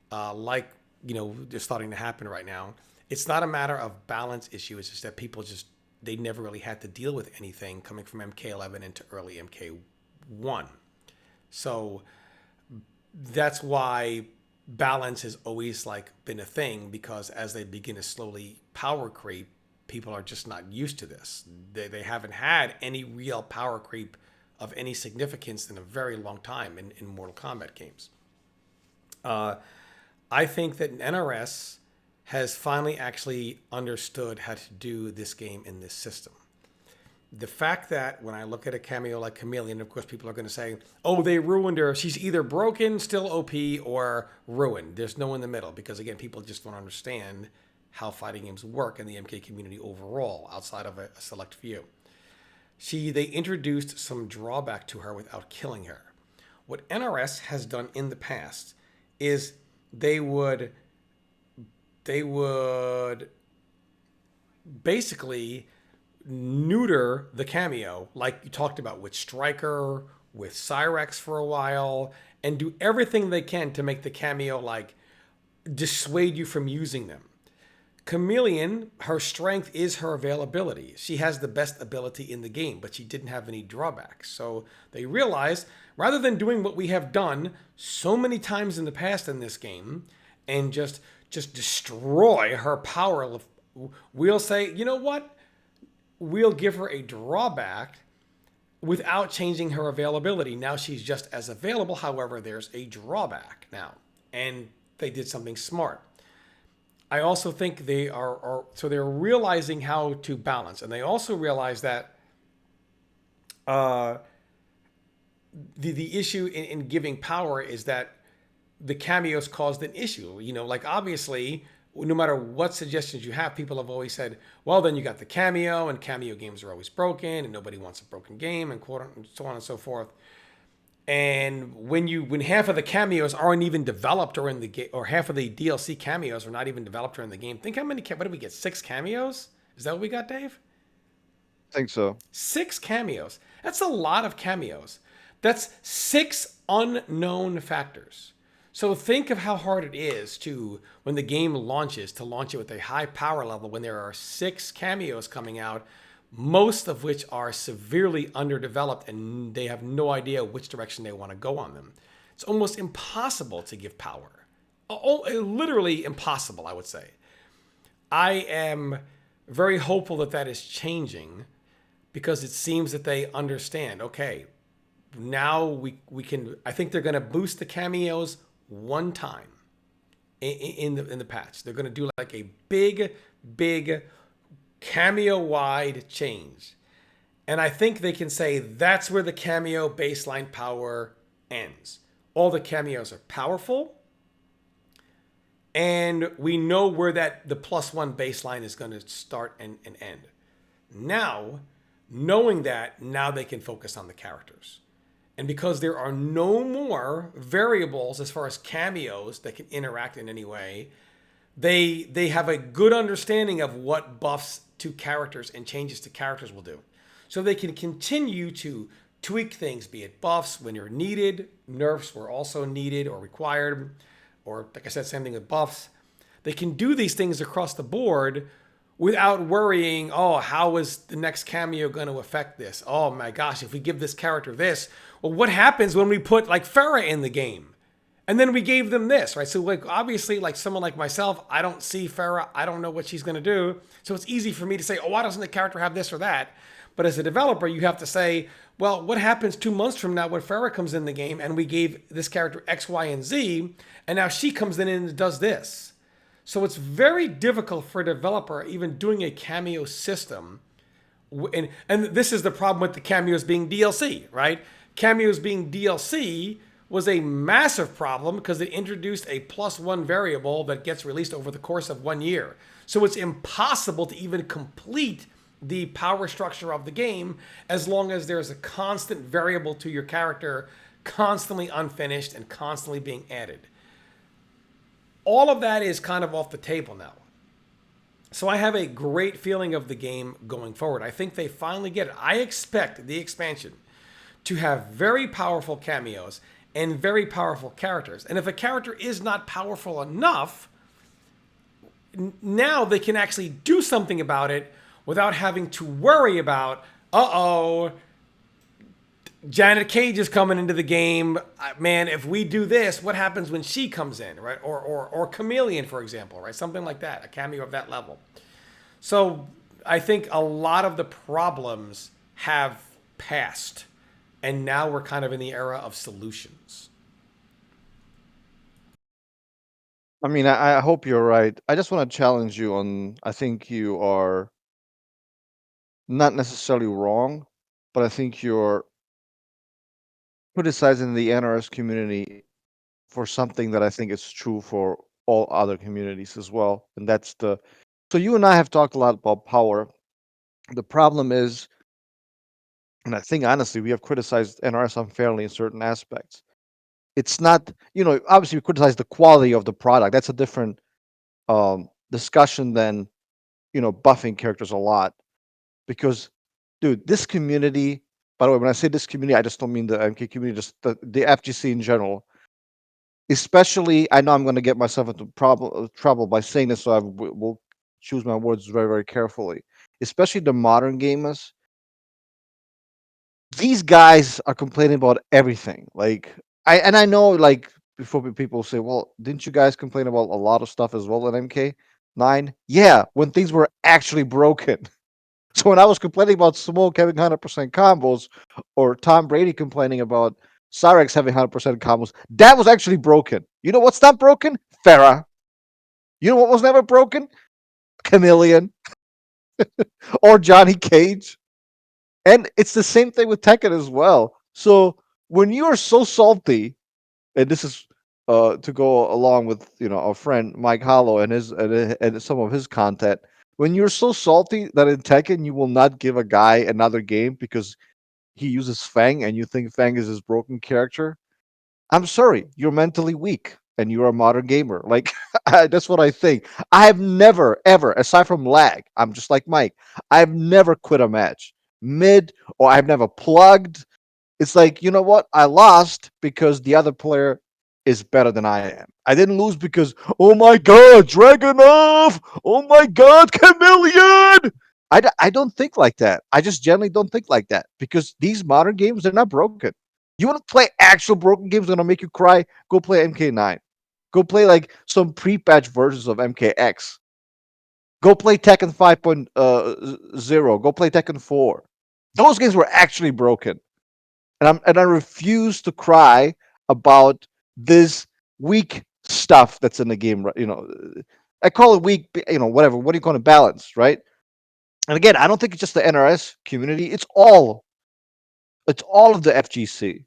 they're starting to happen right now, it's not a matter of balance issue. It's just that people they never really had to deal with anything coming from MK11 into early MK1. So that's why balance has always been a thing, because as they begin to slowly power creep, people are just not used to this. They haven't had any real power creep of any significance in a very long time in Mortal Kombat games. I think that NRS has finally actually understood how to do this game in this system. The fact that when I look at a cameo like Chameleon, of course, people are going to say, oh, they ruined her. She's either broken, still OP, or ruined. There's no in the middle, because, again, people just don't understand how fighting games work in the MK community overall, outside of a select few. They introduced some drawback to her without killing her. What NRS has done in the past is they would basically neuter the cameo, like you talked about with Stryker, with Cyrex for a while, and do everything they can to make the cameo dissuade you from using them. Chameleon, her strength is her availability. She has the best ability in the game, but she didn't have any drawbacks. So they realized, rather than doing what we have done so many times in the past in this game and just destroy her power, we'll say, you know what? We'll give her a drawback without changing her availability. Now she's just as available. However, there's a drawback now. And they did something smart. I also think so they're realizing how to balance. And they also realize that the issue in giving power is that the cameos caused an issue. Obviously, no matter what suggestions you have, people have always said, well, then you got the cameo, and cameo games are always broken, and nobody wants a broken game, and so on and so forth. And when half of the cameos aren't even developed or in the game, or half of the DLC cameos are not even developed or in the game, think how many, what did we get? 6 cameos? Is that what we got, Dave? I think so. 6 cameos. That's a lot of cameos. That's 6 unknown factors. So think of how hard it is when the game launches, to launch it with a high power level when there are 6 cameos coming out, most of which are severely underdeveloped and they have no idea which direction they want to go on them. It's almost impossible to give power. Literally impossible, I would say. I am very hopeful that is changing, because it seems that they understand, okay, now we can, I think they're going to boost the cameos one time in the patch. They're going to do a big cameo wide change, And I think they can say that's where the cameo baseline power ends. All the cameos are powerful, and we know where that the +1 baseline is going to start and end. Now, knowing that, now they can focus on the characters. And because there are no more variables as far as cameos that can interact in any way, they have a good understanding of what buffs to characters and changes to characters will do. So they can continue to tweak things, be it buffs when you're needed, nerfs were also needed or required, or like I said, same thing with buffs. They can do these things across the board without worrying, oh, how is the next cameo going to affect this? Oh my gosh, if we give this character this, well, what happens when we put like Farah in the game? And then we gave them this, right? So like obviously, like someone like myself, I don't see Farah, I don't know what she's gonna do. So it's easy for me to say, oh, why doesn't the character have this or that? But as a developer, you have to say, well, what happens 2 months from now when Farah comes in the game and we gave this character X, Y, and Z, and now she comes in and does this. So it's very difficult for a developer even doing a cameo system. And this is the problem with the cameos being DLC, right? Cameos being DLC was a massive problem because it introduced a +1 variable that gets released over the course of 1 year. So it's impossible to even complete the power structure of the game as long as there's a constant variable to your character, constantly unfinished and constantly being added. All of that is kind of off the table now. So I have a great feeling of the game going forward. I think they finally get it. I expect the expansion to have very powerful cameos and very powerful characters. And if a character is not powerful enough, now they can actually do something about it without having to worry about, uh-oh, Janet Cage is coming into the game. Man, if we do this, what happens when she comes in, right? Or Chameleon, for example, right? Something like that, a cameo of that level. So I think a lot of the problems have passed, and now we're kind of in the era of solutions. I mean, I hope you're right. I just want to challenge you on. I think you are not necessarily wrong, but I think you're criticizing the NRS community for something that I think is true for all other communities as well. And that's the. So you and I have talked a lot about power. The problem is, and I think honestly, we have criticized NRS unfairly in certain aspects. It's not, obviously we criticize the quality of the product. That's a different discussion than, buffing characters a lot. Because, dude, this community, by the way, when I say this community, I just don't mean the MK community, just the FGC in general. Especially, I know I'm going to get myself into trouble by saying this, so I will choose my words very, very carefully. Especially the modern gamers, these guys are complaining about everything. Like I know, like, before people say, well, didn't you guys complain about a lot of stuff as well at MK9? Yeah, when things were actually broken. So when I was complaining about Smoke having 100% combos, or Tom Brady complaining about Cyrex having 100% combos, that was actually broken. You know what's not broken? Farah. You know what was never broken? Chameleon or Johnny Cage. And it's the same thing with Tekken as well. So when you are so salty, and this is to go along with our friend Mike Hollow and his and some of his content. When you're so salty that in Tekken you will not give a guy another game because he uses Fang and you think Fang is his broken character, I'm sorry, you're mentally weak and you're a modern gamer. Like that's what I think. I have never ever, aside from lag, I'm just like Mike. I've never quit a match mid, or I've never plugged. It's like, you know what? I lost because the other player is better than I am. I didn't lose because, oh my god, Dragonov! Oh my god, Chameleon! I don't think like that. I just generally don't think like that because these modern games, they're not broken. You want to play actual broken games that will make you cry? Go play MK9. Go play like some pre-patch versions of MKX. Go play Tekken 5.0. Go play Tekken 4. Those games were actually broken, and I refuse to cry about this weak stuff that's in the game. I call it weak. Whatever. What do you call it? Balance, right? And again, I don't think it's just the NRS community. It's all of the FGC,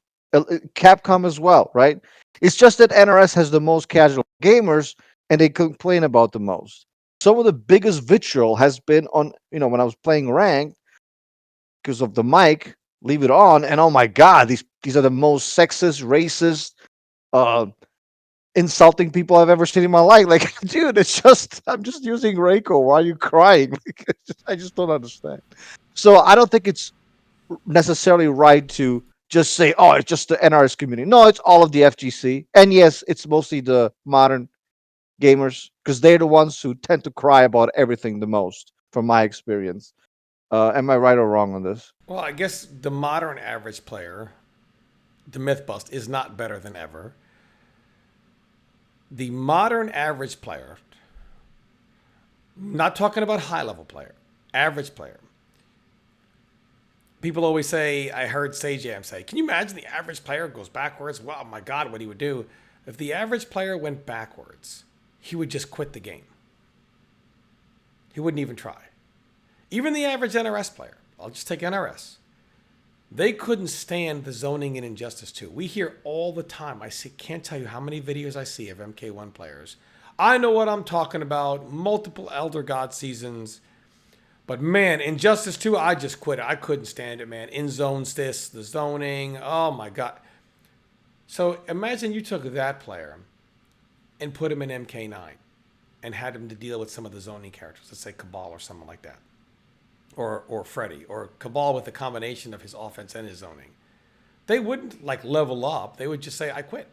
Capcom as well, right? It's just that NRS has the most casual gamers, and they complain about the most. Some of the biggest vitriol has been on, when I was playing ranked because of the mic, leave it on, and oh my god, these are the most sexist, racist, uh, insulting people I've ever seen in my life. Like, dude, it's just I'm just using Reiko. Why are you crying? I just don't understand. So I don't think it's necessarily right to just say, oh, it's just the NRS community. No, it's all of the FGC. And yes, it's mostly the modern gamers because they're the ones who tend to cry about everything the most, from my experience. Am I right or wrong on this? Well, I guess the modern average player, the myth bust, is not better than ever. The modern average player, not talking about high level player, average player. People always say, I heard Sajam say, can you imagine the average player goes backwards? Well, my God, what he would do. If the average player went backwards, he would just quit the game. He wouldn't even try. Even the average NRS player, I'll just take NRS. They couldn't stand the zoning in Injustice 2. We hear all the time. Can't tell you how many videos I see of MK1 players. I know what I'm talking about. Multiple Elder God seasons. But man, Injustice 2, I just quit it. I couldn't stand it, man. In zones this, the zoning. Oh my God. So imagine you took that player and put him in MK9 and had him to deal with some of the zoning characters. Let's say Cabal or something like that. Or Freddy. Or Cabal with a combination of his offense and his zoning. They wouldn't like level up. They would just say, I quit.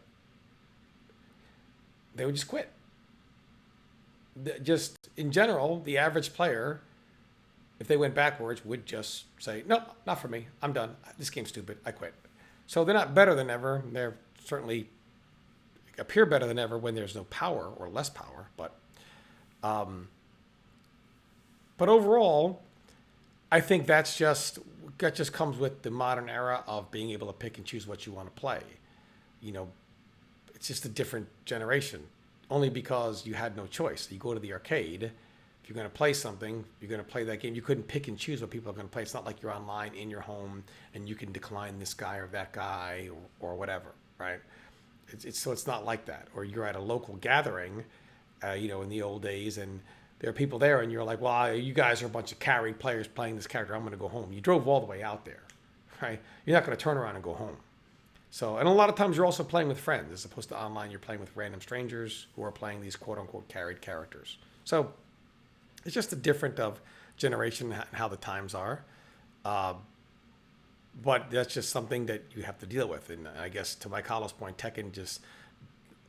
They would just quit. Just in general, the average player, if they went backwards, would just say, nope, not for me. I'm done. This game's stupid. I quit. So they're not better than ever. They're certainly appear better than ever when there's no power or less power. Um, but overall, I think that just comes with the modern era of being able to pick and choose what you want to play. You know, it's just a different generation. Only because you had no choice. You go to the arcade. If you're going to play something, you're going to play that game. You couldn't pick and choose what people are going to play. It's not like you're online in your home and you can decline this guy or that guy or whatever, right? So it's not like that. Or you're at a local gathering, in the old days, and there are people there, and you're like, well, you guys are a bunch of carry players playing this character. I'm going to go home. You drove all the way out there, right? You're not going to turn around and go home. So, and a lot of times you're also playing with friends as opposed to online. You're playing with random strangers who are playing these quote unquote carried characters. So it's just a different of generation and how the times are. Uh, but that's just something that you have to deal with. And I guess to my Khaos point, Tekken just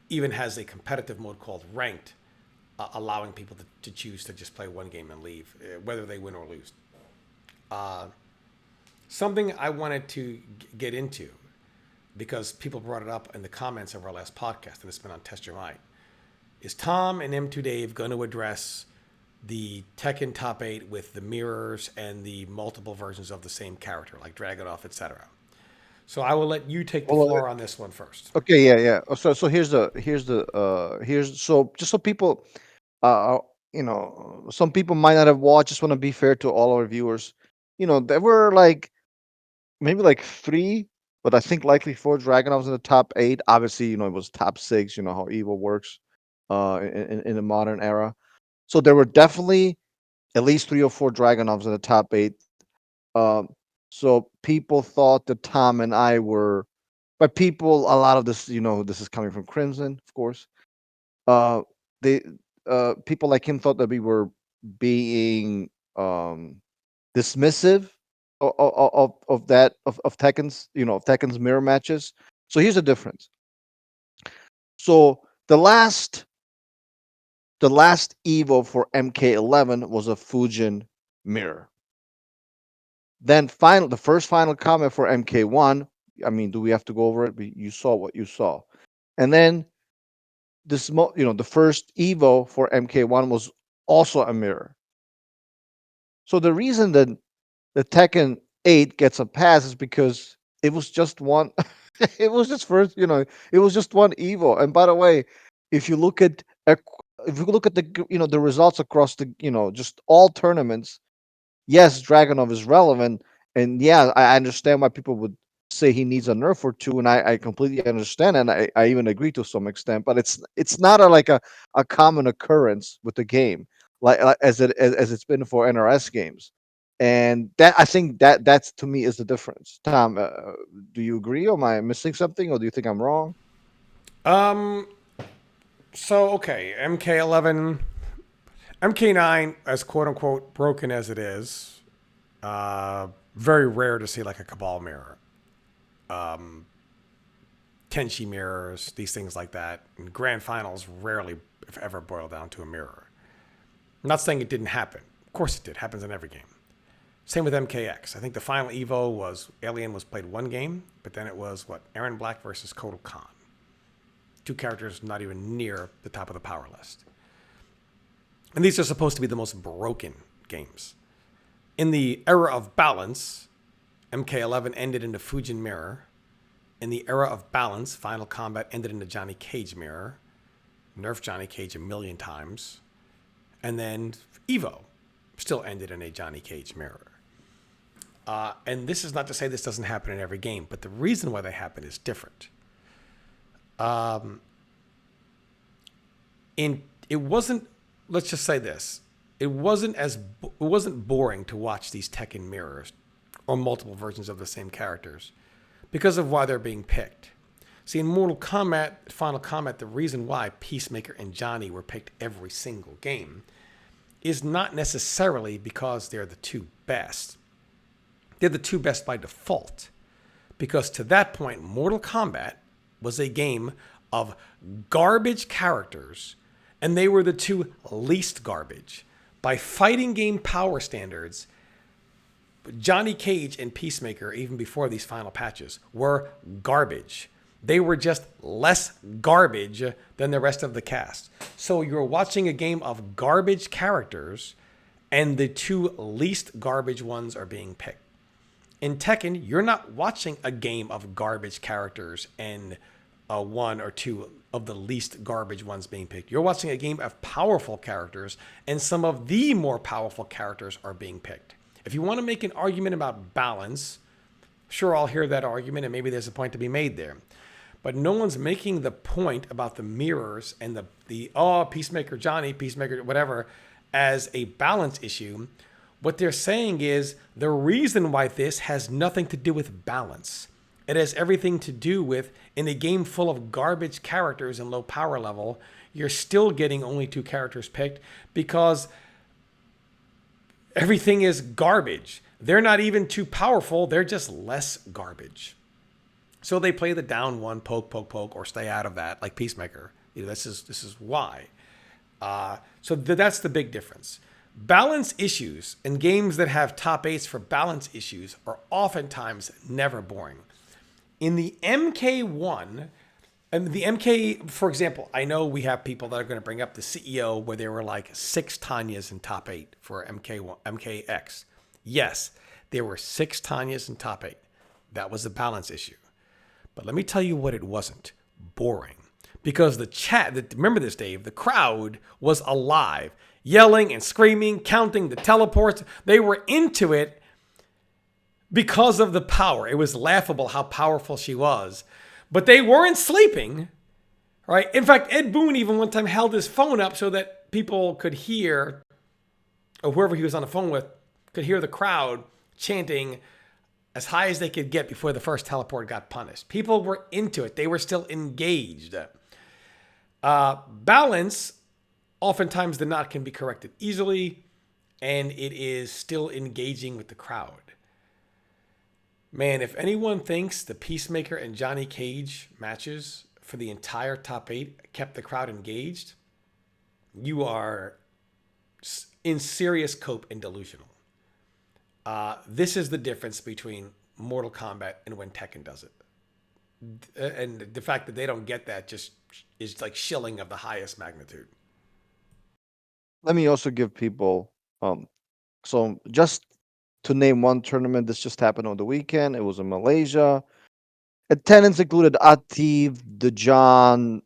even has a competitive mode called ranked, allowing people to choose to just play one game and leave, whether they win or lose. Uh, Something I wanted to get into because people brought it up in the comments of our last podcast, and it's been on Test Your Mind. Is Tom and M2 Dave going to address the Tekken Top 8 with the mirrors and the multiple versions of the same character, like Dragunov, etc.? So I will let you take the Well, floor on this one first. okay, yeah, yeah. So here's so just so people, uh, some people might not have watched. Just want to be fair to all our viewers. There were like maybe like three, but I think likely four Dragonovs in the top eight. Obviously, it was top six. You know how evil works, in the modern era. So there were definitely at least three or four Dragonovs in the top eight. Um, so people thought that Tom and I were, but people, a lot of this, this is coming from Crimson, of course. Uh, they, people like him thought that we were being dismissive of Tekken's, of Tekken's mirror matches. So here's the difference. So the last Evo for MK11 was a Fujin mirror. Then the first final comment for MK1. I mean, do we have to go over it? You saw what you saw, and then the first Evo for MK1 was also a mirror. So the reason that the Tekken 8 gets a pass is because it was just one. It was just first, it was just one Evo. And by the way, if you look at if you look at the results across the just all tournaments, yes, Dragonov is relevant, and yeah, I understand why people would say he needs a nerf or two, and I completely understand, and I even agree to some extent. But it's not a common occurrence with the game, as it's been for NRS games, and that I think that's to me is the difference. Tom, do you agree, or am I missing something, or do you think I'm wrong? Um. So okay, MK11, MK9, as quote unquote broken as it is, very rare to see like a Cabal mirror, Tenchi mirrors, these things like that. And grand finals rarely, if ever, boil down to a mirror. I'm not saying it didn't happen. Of course it did. Happens in every game. Same with MKX. I think the final Evo was Alien was played one game, but then it was what Aaron Black versus Kotal Khan. Two characters not even near the top of the power list. And these are supposed to be the most broken games. In the era of balance, MK11 ended in the Fujin mirror. In the era of balance, Final Combat ended in the Johnny Cage mirror. Nerfed Johnny Cage a million times. And then Evo still ended in a Johnny Cage mirror. And this is not to say this doesn't happen in every game, but the reason why they happen is different. In it wasn't. Let's just say this: it wasn't boring to watch these Tekken mirrors or multiple versions of the same characters because of why they're being picked. See, in Mortal Kombat, Final Kombat, the reason why Peacemaker and Johnny were picked every single game is not necessarily because they're the two best. They're the two best by default. Because to that point, Mortal Kombat was a game of garbage characters, and they were the two least garbage. By fighting game power standards, Johnny Cage and Peacemaker, even before these final patches, were garbage. They were just less garbage than the rest of the cast. So you're watching a game of garbage characters, and the two least garbage ones are being picked. In Tekken, you're not watching a game of garbage characters and one or two of the least garbage ones being picked. You're watching a game of powerful characters, and some of the more powerful characters are being picked. If you want to make an argument about balance, sure, I'll hear that argument, and maybe there's a point to be made there. But no one's making the point about the mirrors and the Peacemaker Johnny, Peacemaker whatever, as a balance issue. What they're saying is the reason why this has nothing to do with balance. It has everything to do with, in a game full of garbage characters and low power level, you're still getting only two characters picked because everything is garbage. They're not even too powerful. They're just less garbage. So they play the down one, poke, poke, poke, or stay out of that, like Peacemaker. This is why. That's the big difference. Balance issues in games that have top eights for balance issues are oftentimes never boring. In the MK1, and the MK, for example, I know we have people that are going to bring up the CEO where there were like 6 Tanyas in top 8 for MK1, MKX. Yes, there were 6 Tanyas in top 8. That was a balance issue. But let me tell you what it wasn't. Boring. Because the chat, remember this, Dave, the crowd was alive, yelling and screaming, counting the teleports. They were into it because of the power. It was laughable how powerful she was. But they weren't sleeping, right? In fact, Ed Boon even one time held his phone up so that people could hear, or whoever he was on the phone with, could hear the crowd chanting as high as they could get before the first teleport got punished. People were into it. They were still engaged. Balance, oftentimes the knot can be corrected easily, and it is still engaging with the crowd. Man, if anyone thinks the Peacemaker and Johnny Cage matches for the entire top 8 kept the crowd engaged, you are in serious cope and delusional. This is the difference between Mortal Kombat and when Tekken does it. And the fact that they don't get that just is like shilling of the highest magnitude. Let me also give people so just to name one tournament. This just happened on the weekend. It was in Malaysia. Attendance included Atif, the John,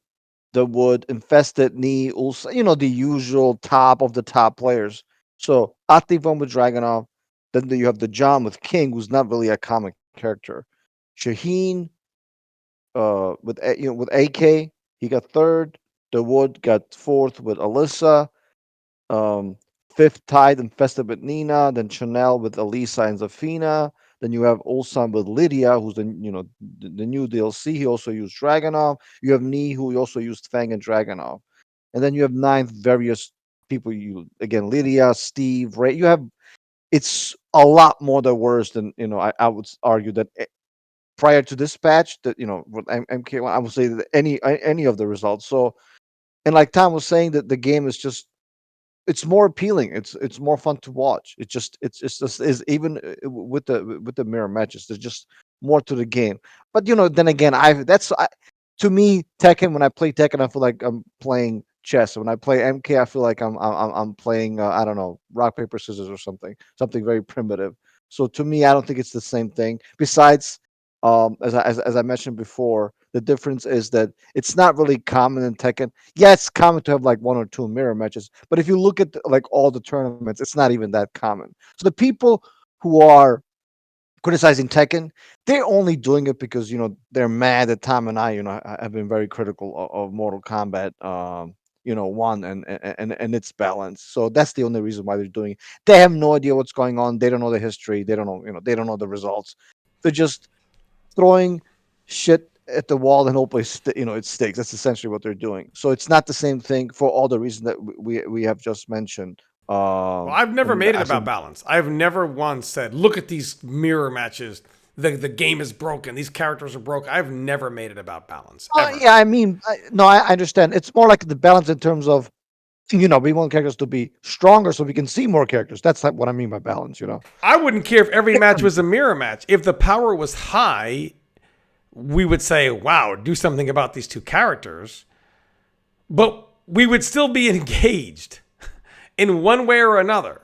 the Wood, Infested, Knee, also, the usual top of the top players. So Atif won with Dragonov. Then you have the John with King, who's not really a comic character. Shaheen, with AK, he got third. The Wood got fourth with Alyssa. Um, fifth tied and festive with Nina. Then Chanel with Elisa and Zafina. Then you have Ulsan with Lydia, who's the new DLC. He also used Dragonov. You have Nee, who also used Fang and Dragonov. And then you have ninth various people. You again Lydia, Steve, Ray. You have it's a lot more diverse than I would argue that prior to this patch that with MK1, I would say that any of the results. So and like Tom was saying that the game is just it's more appealing. It's more fun to watch. It's just is even with the mirror matches. There's just more to the game. But then again, to me Tekken. When I play Tekken, I feel like I'm playing chess. When I play MK, I feel like I'm playing I don't know, rock paper scissors or something very primitive. So to me, I don't think it's the same thing. Besides, as I mentioned before, the difference is that it's not really common in Tekken. Yeah, it's common to have like one or two mirror matches, but if you look at like all the tournaments, it's not even that common. So the people who are criticizing Tekken, they're only doing it because they're mad that Tom and I have been very critical of Mortal Kombat. One and its balance. So that's the only reason why they're doing it. They have no idea what's going on. They don't know the history. They don't know. They don't know the results. They're just throwing shit at the wall and hopefully it sticks. That's essentially what they're doing. So it's not the same thing for all the reasons that we have just mentioned. Well, I've never And made it I about think, balance. I've never once said, "Look at these mirror matches. The game is broken. These characters are broken." I've never made it about balance ever. yeah, I mean, no, I understand. It's more like the balance in terms of we want characters to be stronger so we can see more characters. That's like what I mean by balance. I wouldn't care if every match was a mirror match. If the power was high, we would say, "Wow, do something about these two characters." But we would still be engaged in one way or another.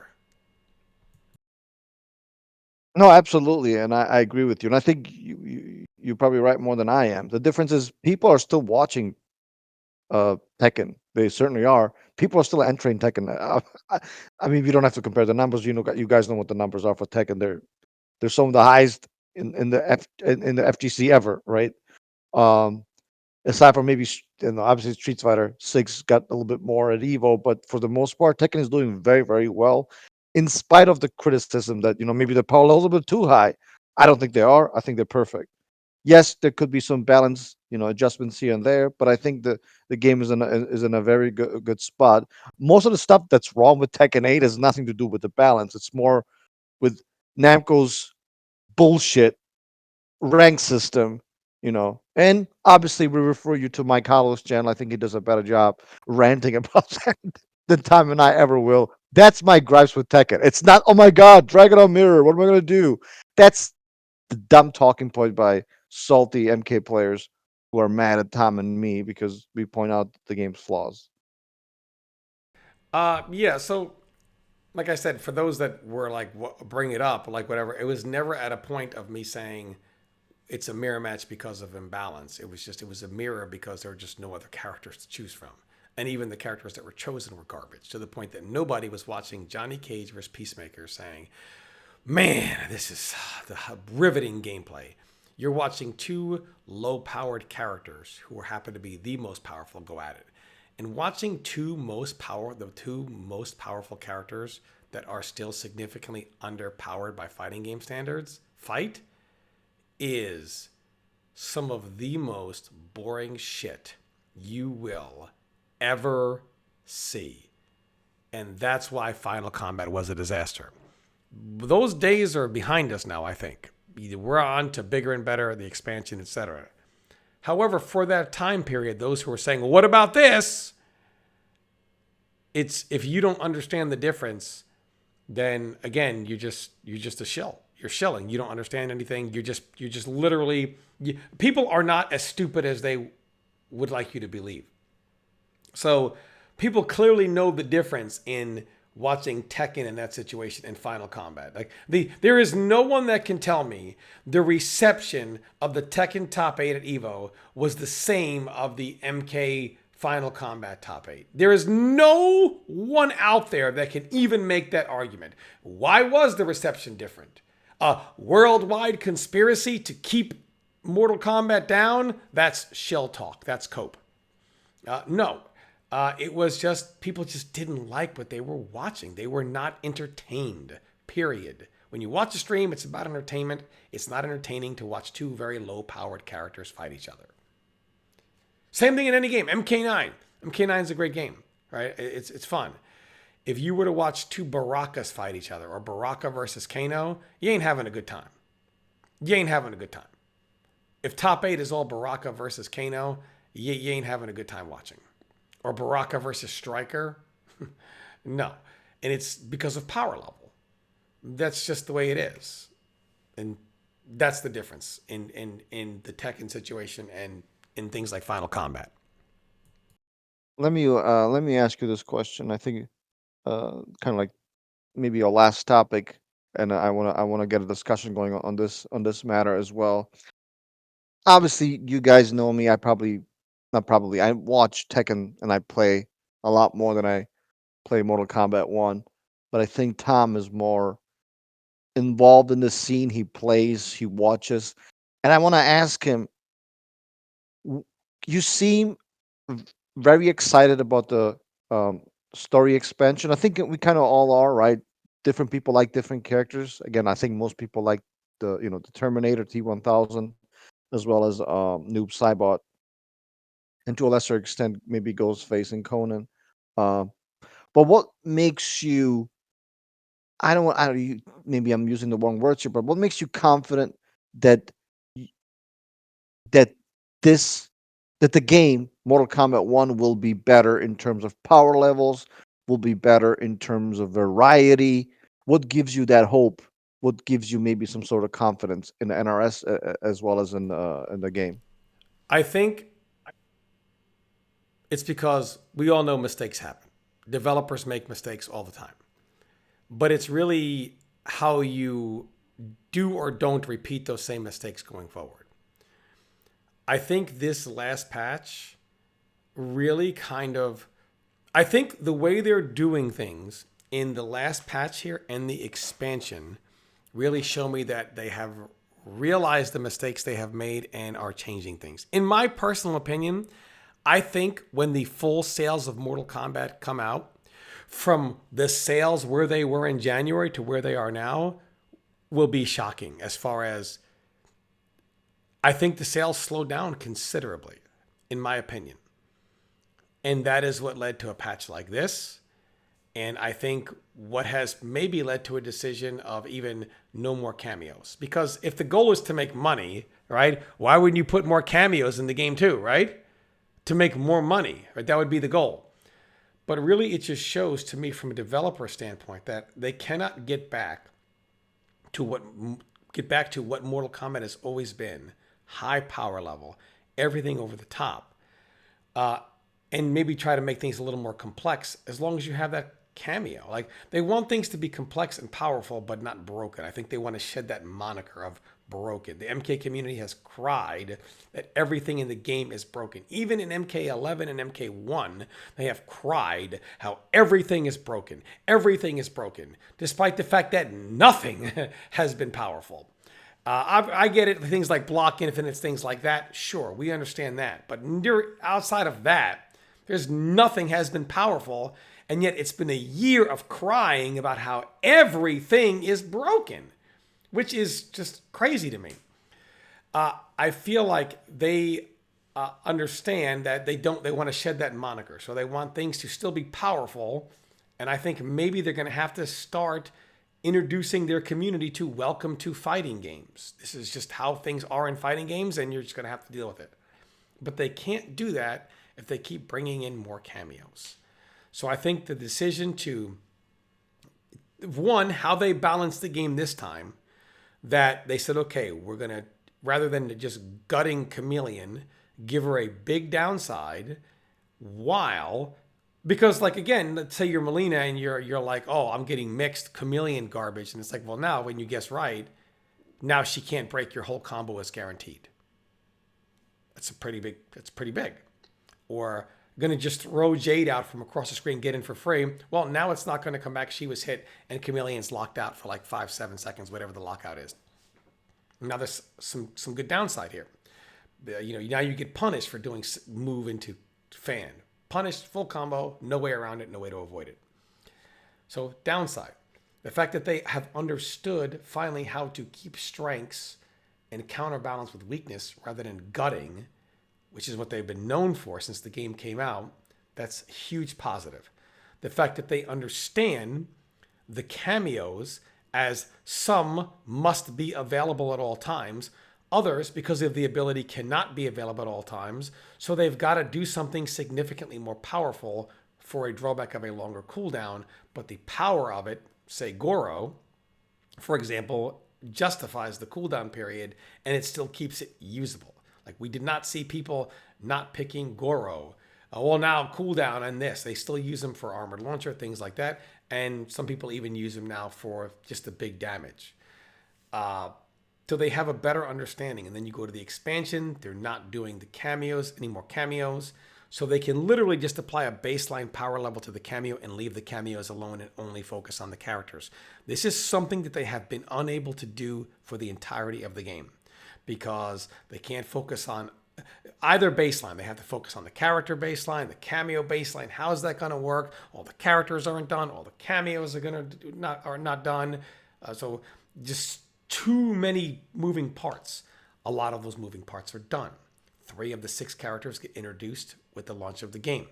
No, absolutely, and I agree with you. And I think you're probably right more than I am. The difference is people are still watching Tekken. They certainly are. People are still entering Tekken. I, I mean, we don't have to compare the numbers. You guys know what the numbers are for Tekken. They're some of the highest in the FGC ever, right? Um, Aside from maybe obviously Street Fighter Six got a little bit more at Evo, but for the most part, Tekken is doing very very well, in spite of the criticism that maybe the power levels a little bit too high. I don't think they are. I think they're perfect. Yes, there could be some balance, adjustments here and there, but I think the game is in a very good spot. Most of the stuff that's wrong with Tekken 8 has nothing to do with the balance. It's more with Namco's bullshit rank system, And obviously, we refer you to Mike Hollow's channel. I think he does a better job ranting about that than Tom and I ever will. That's my gripes with Tekken. It's not, oh my God, Dragon on Mirror. What am I going to do? That's the dumb talking point by salty MK players who are mad at Tom and me because we point out the game's flaws. Yeah. So, like I said, for those that were like, bring it up, like whatever, it was never at a point of me saying it's a mirror match because of imbalance. It was a mirror because there were just no other characters to choose from. And even the characters that were chosen were garbage, to the point that nobody was watching Johnny Cage versus Peacemaker saying, "Man, this is the riveting gameplay." You're watching two low-powered characters who happen to be the most powerful go at it. And watching the two most powerful characters that are still significantly underpowered by fighting game standards fight is some of the most boring shit you will ever see. And that's why Final Combat was a disaster. Those days are behind us now, I think. We're on to bigger and better, the expansion, etc. However, for that time period, those who were saying, "Well, what about this?" It's if you don't understand the difference, then again, you're just a shill. You're shilling. You don't understand anything. You're just literally people are not as stupid as they would like you to believe. So people clearly know the difference in watching Tekken in that situation and Final Combat. Like there is no one that can tell me the reception of the Tekken Top 8 at Evo was the same of the MK Final Combat top 8. There is no one out there that can even make that argument. Why was the reception different? A worldwide conspiracy to keep Mortal Kombat down? That's shell talk. That's cope. No. It was just people just didn't like what they were watching. They were not entertained, period. When you watch a stream, it's about entertainment. It's not entertaining to watch two very low-powered characters fight each other. Same thing in any game. MK9. MK9 is a great game, right? It's fun. If you were to watch two Barakas fight each other, or Baraka versus Kano, you ain't having a good time. You ain't having a good time. If top 8 is all Baraka versus Kano, you ain't having a good time watching. Or Baraka versus Striker, no. And it's because of power level. That's just the way it is. And that's the difference in the Tekken situation and in things like Final Combat. Let me ask you this question. I think kind of like maybe our last topic, and I wanna get a discussion going on this matter as well. Obviously, you guys know me. I probably not probably. I watch Tekken and I play a lot more than I play Mortal Kombat 1, but I think Tom is more involved in the scene. He plays, he watches, and I want to ask him. w- You seem v- very excited about the um, story expansion. I think we kind of all are, right? Different people like different characters. Again, I think most people like the Terminator T1000 as well as Noob Saibot, and to a lesser extent maybe Ghostface and Conan. Uh, but what makes you? I don't. Maybe I'm using the wrong words here, but what makes you confident that that this that the game Mortal Kombat 1 will be better in terms of power levels, will be better in terms of variety? What gives you that hope? What gives you maybe some sort of confidence in the NRS as well as in the game? I think it's because we all know mistakes happen. Developers make mistakes all the time. But it's really how you do or don't repeat those same mistakes going forward. I think this last patch really kind of, I think the way they're doing things in the last patch here and the expansion really show me that they have realized the mistakes they have made and are changing things. In my personal opinion, I think when the full sales of Mortal Kombat come out, from the sales where they were in January to where they are now, will be shocking as far as I think the sales slowed down considerably, in my opinion. And that is what led to a patch like this. And I think what has maybe led to a decision of even no more cameos. Because if the goal is to make money, right, why wouldn't you put more cameos in the game too, right? To make more money, right? That would be the goal. But really, it just shows to me from a developer standpoint that they cannot to what get back to what Mortal Kombat has always been: high power level, everything over the top, uh, and maybe try to make things a little more complex. As long as you have that cameo, like they want things to be complex and powerful, but not broken. I think they want to shed that moniker of broken. The MK community has cried that everything in the game is broken. Even in MK11 and MK1, they have cried how everything is broken. Everything is broken, despite the fact that nothing has been powerful. I get it. Things like block infinites, things like that. Sure, we understand that. But outside of that, there's nothing has been powerful. And yet it's been a year of crying about how everything is broken, which is just crazy to me. I feel like they understand that they want to shed that moniker. So they want things to still be powerful. And I think maybe they're going to have to start introducing their community to welcome to fighting games. This is just how things are in fighting games, and you're just going to have to deal with it. But they can't do that if they keep bringing in more cameos. So I think the decision to, one, how they balance the game this time, that they said, okay, we're going to, rather than just gutting Chameleon, give her a big downside while, because like, again, let's say you're Melina and you're like, oh, I'm getting mixed Chameleon garbage. And it's like, well, now when you guess right, now she can't break your whole combo as guaranteed. That's pretty big. Or going to just throw Jade out from across the screen, get in for free. Well, now it's not going to come back. She was hit, and Chameleon's locked out for like 5, 7 seconds, whatever the lockout is. Now there's some good downside here. Now you get punished for doing move into fan. Punished, full combo, no way around it, no way to avoid it. So downside, the fact that they have understood finally how to keep strengths and counterbalance with weakness rather than gutting, which is what they've been known for since the game came out, that's a huge positive. The fact that they understand the cameos as some must be available at all times, others, because of the ability, cannot be available at all times, so they've got to do something significantly more powerful for a drawback of a longer cooldown, but the power of it, say Goro, for example, justifies the cooldown period and it still keeps it usable. Like, we did not see people not picking Goro. Well, now cooldown and this. They still use them for armored launcher, things like that. And some people even use them now for just the big damage. So they have a better understanding. And then you go to the expansion. They're not doing the cameos, any more cameos. So they can literally just apply a baseline power level to the cameo and leave the cameos alone and only focus on the characters. This is something that they have been unable to do for the entirety of the game, because they can't focus on either baseline. They have to focus on the character baseline, the cameo baseline. How is that going to work? All the characters aren't done. All the cameos are not done. So just too many moving parts. A lot of those moving parts are done. 3 of the 6 characters get introduced with the launch of the game.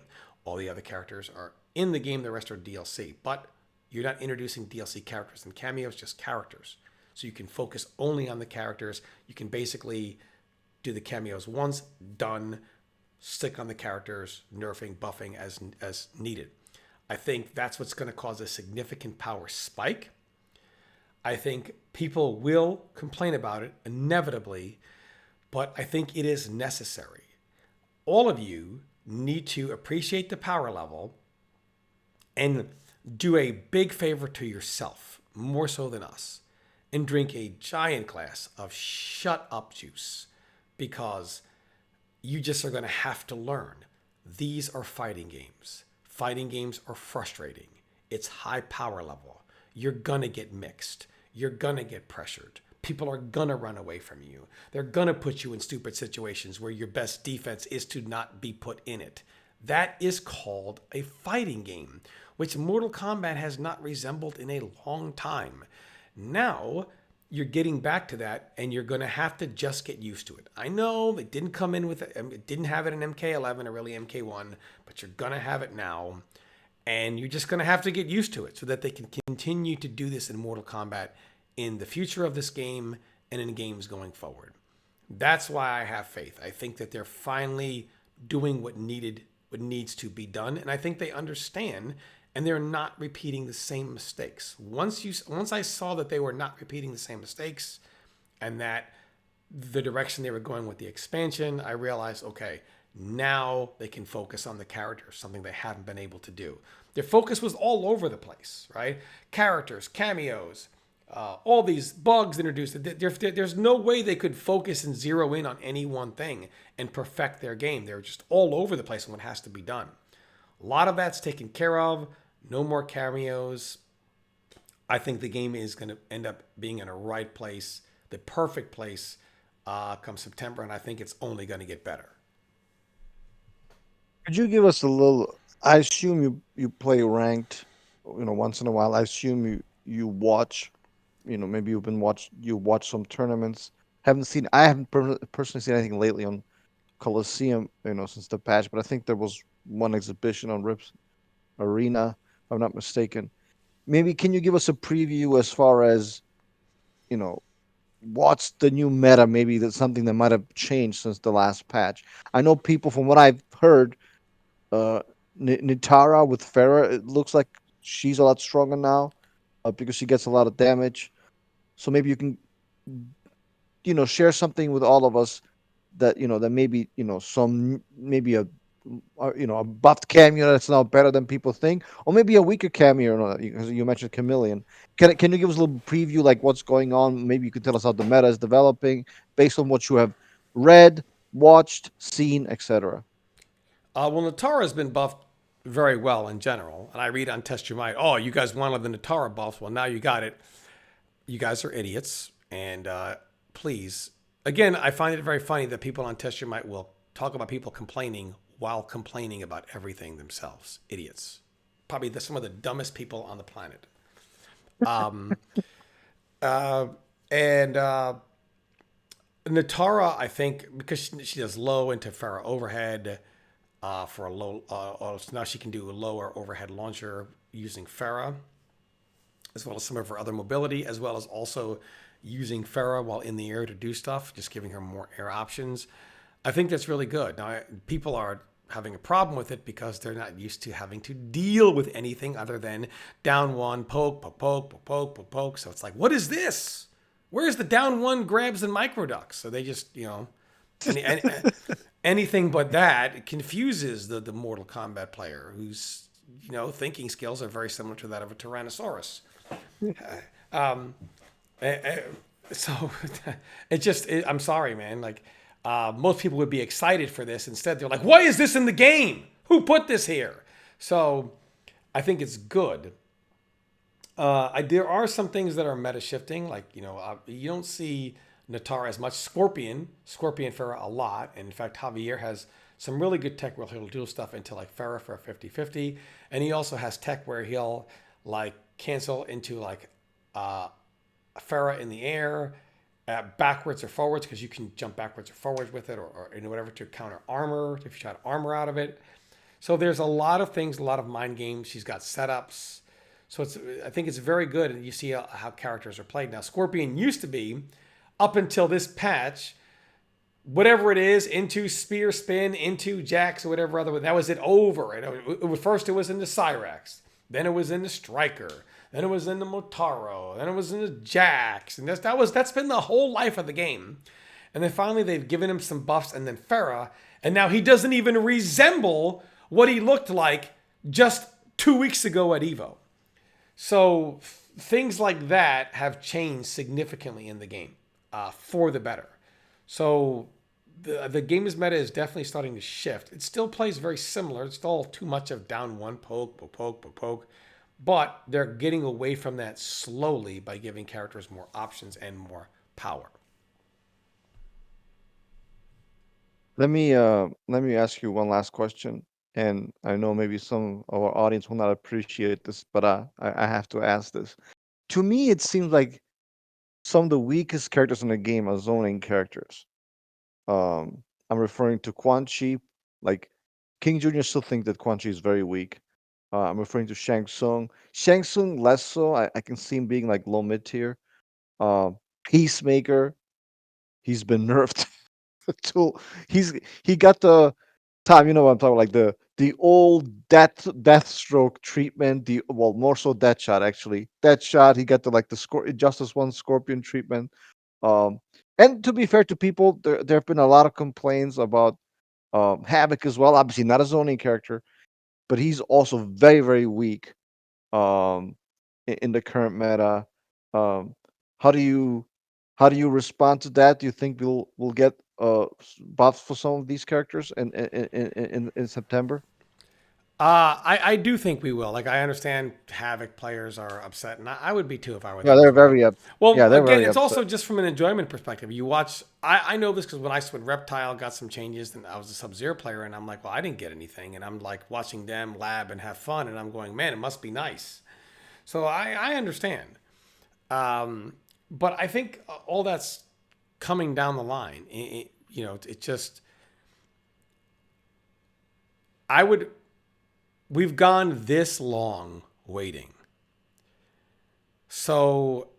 All the other characters are in the game. The rest are DLC. But you're not introducing DLC characters and cameos, just characters. So you can focus only on the characters. You can basically do the cameos once, done, stick on the characters, nerfing, buffing as needed. I think that's what's going to cause a significant power spike. I think people will complain about it inevitably, but I think it is necessary. All of you need to appreciate the power level and do a big favor to yourself, more so than us, and drink a giant glass of shut up juice, because you just are going to have to learn. These are fighting games. Fighting games are frustrating. It's high power level. You're going to get mixed. You're going to get pressured. People are going to run away from you. They're going to put you in stupid situations where your best defense is to not be put in it. That is called a fighting game, which Mortal Kombat has not resembled in a long time. Now, you're getting back to that, and you're going to have to just get used to it. I know it didn't come in with it didn't have it in MK11 or really MK1, but you're going to have it now, and you're just going to have to get used to it so that they can continue to do this in Mortal Kombat in the future of this game and in games going forward. That's why I have faith. I think that they're finally doing what needs to be done, and I think they understand, and they're not repeating the same mistakes. Once I saw that they were not repeating the same mistakes and that the direction they were going with the expansion, I realized, okay, now they can focus on the characters, something they haven't been able to do. Their focus was all over the place, right? Characters, cameos, all these bugs introduced. There's no way they could focus and zero in on any one thing and perfect their game. They're just all over the place on what has to be done. A lot of that's taken care of. No more cameos. I think the game is going to end up being in a right place, the perfect place, come September, and I think it's only going to get better. Could you give us a little? I assume you play ranked, once in a while. I assume you watch, maybe you watch some tournaments. I haven't personally seen anything lately on Coliseum, since the patch, but I think there was one exhibition on Rips Arena, if I'm not mistaken. Maybe can you give us a preview as far as, you know, what's the new meta? Maybe that's something that might have changed since the last patch. I know people, from what I've heard, uh, Nitara with Farah, it looks like she's a lot stronger now, because she gets a lot of damage. So maybe you can, share something with all of us that, that maybe, maybe a buffed cameo that's now better than people think, or maybe a weaker cameo, because you mentioned Chameleon. Can you give us a little preview, like what's going on? Maybe you could tell us how the meta is developing based on what you have read, watched, seen, etc. Well, Natara's been buffed very well in general, and I read on Test Your Might. Oh, you guys wanted the Natara buff. Well, now you got it. You guys are idiots, and please, again, I find it very funny that people on Test Your Might will talk about people complaining while complaining about everything themselves. Idiots. Probably some of the dumbest people on the planet. And Natara, I think, because she does low into Farah overhead for a low, so now she can do a lower overhead launcher using Farah, as well as some of her other mobility, as well as also using Farah while in the air to do stuff, just giving her more air options. I think that's really good. Now, people are having a problem with it because they're not used to having to deal with anything other than down one, poke, poke, poke, poke, poke, poke, poke. So it's like, what is this? Where's the down one grabs and microducks? So they just, any, anything but that. It confuses the Mortal Kombat player whose, thinking skills are very similar to that of a Tyrannosaurus. Um, so I'm sorry, man. Like, most people would be excited for this. Instead, they're like, why is this in the game? Who put this here? So I think it's good. There are some things that are meta shifting. Like, you don't see Natara as much. Scorpion Farah a lot. And in fact, Javier has some really good tech where he'll do stuff into like Farah for a 50-50. And he also has tech where he'll like cancel into like Farah in the air, backwards or forwards, because you can jump backwards or forwards with it, or whatever to counter armor if you try to armor out of it. So there's a lot of things, a lot of mind games. She's got setups. So I think it's very good, and you see how characters are played. Now, Scorpion used to be, up until this patch, whatever it is, into spear spin, into jacks, or whatever other, that was it over. First it was into Cyrax, then it was into Striker, then it was into Motaro, then it was into Jax, and that's been the whole life of the game. And then finally they've given him some buffs, and then Farah, and now he doesn't even resemble what he looked like just 2 weeks ago at Evo. So things like that have changed significantly in the game for the better. So the game's meta is definitely starting to shift. It still plays very similar. It's still too much of down one, poke, poke, poke, poke, poke. But they're getting away from that slowly by giving characters more options and more power. Let me ask you one last question, and I know maybe some of our audience will not appreciate this, but I have to ask this. To me, it seems like some of the weakest characters in the game are zoning characters. I'm referring to Quan Chi. Like King Junior still thinks that Quan Chi is very weak. I'm referring to Shang Tsung. Shang Tsung less so. I can see him being like low mid tier. Peacemaker, he's been nerfed to he's he got the time, you know what I'm talking about, like the old Deathstroke treatment, the well more so Deathshot actually. Deathshot, he got the like the Justice One Scorpion treatment. Um and to be fair to people, there have been a lot of complaints about Havoc as well. Obviously not a zoning character, but he's also very, very weak um in the current meta. Um how do you respond to that? Do you think we'll get buffs for some of these characters in September? I do think we will. Like, I understand Havoc players are upset, and I would be too if I were Yeah, them they're as well. very up. Well, Yeah, they're again, very it's upset. also just from an enjoyment perspective. You watch, I know this because when Reptile got some changes, and I was a Sub Zero player, and I'm like, well, I didn't get anything. And I'm like watching them lab and have fun, and I'm going, man, it must be nice. So I understand. But I think all that's coming down the line. It just, I would, we've gone this long waiting. So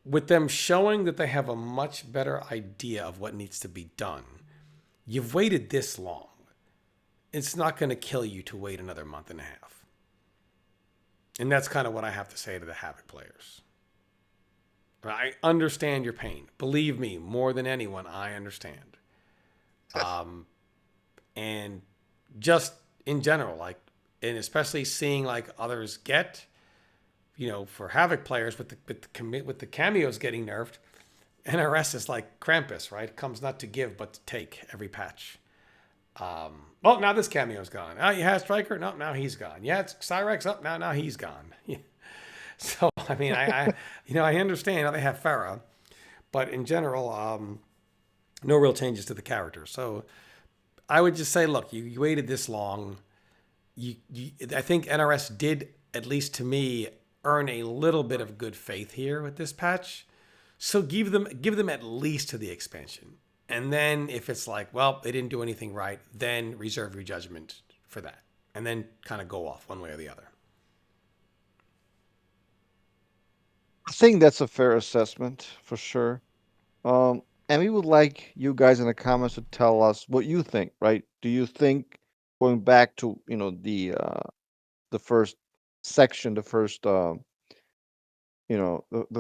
with them showing that they have a much better idea of what needs to be done, you've waited this long. It's not going to kill you to wait another month and a half. And that's kind of what I have to say to the Havoc players. I understand your pain. Believe me, more than anyone, I understand. And just in general, like, and especially seeing like others get, for Havoc players with the cameos getting nerfed, NRS is like Krampus, right? It comes not to give but to take every patch. Well, now this cameo's gone. Oh, you had Striker? No, now he's gone. Yeah, it's Cyrex up. Now he's gone. So I mean, I understand how they have Farah, but in general, no real changes to the character. So I would just say, look, you waited this long. I think NRS did, at least to me, earn a little bit of good faith here with this patch. So give them at least to the expansion. And then if it's like, well, they didn't do anything right, then reserve your judgment for that. And then kind of go off one way or the other. I think that's a fair assessment for sure. And we would like you guys in the comments to tell us what you think, right? Do you think going back to, the first section, the first the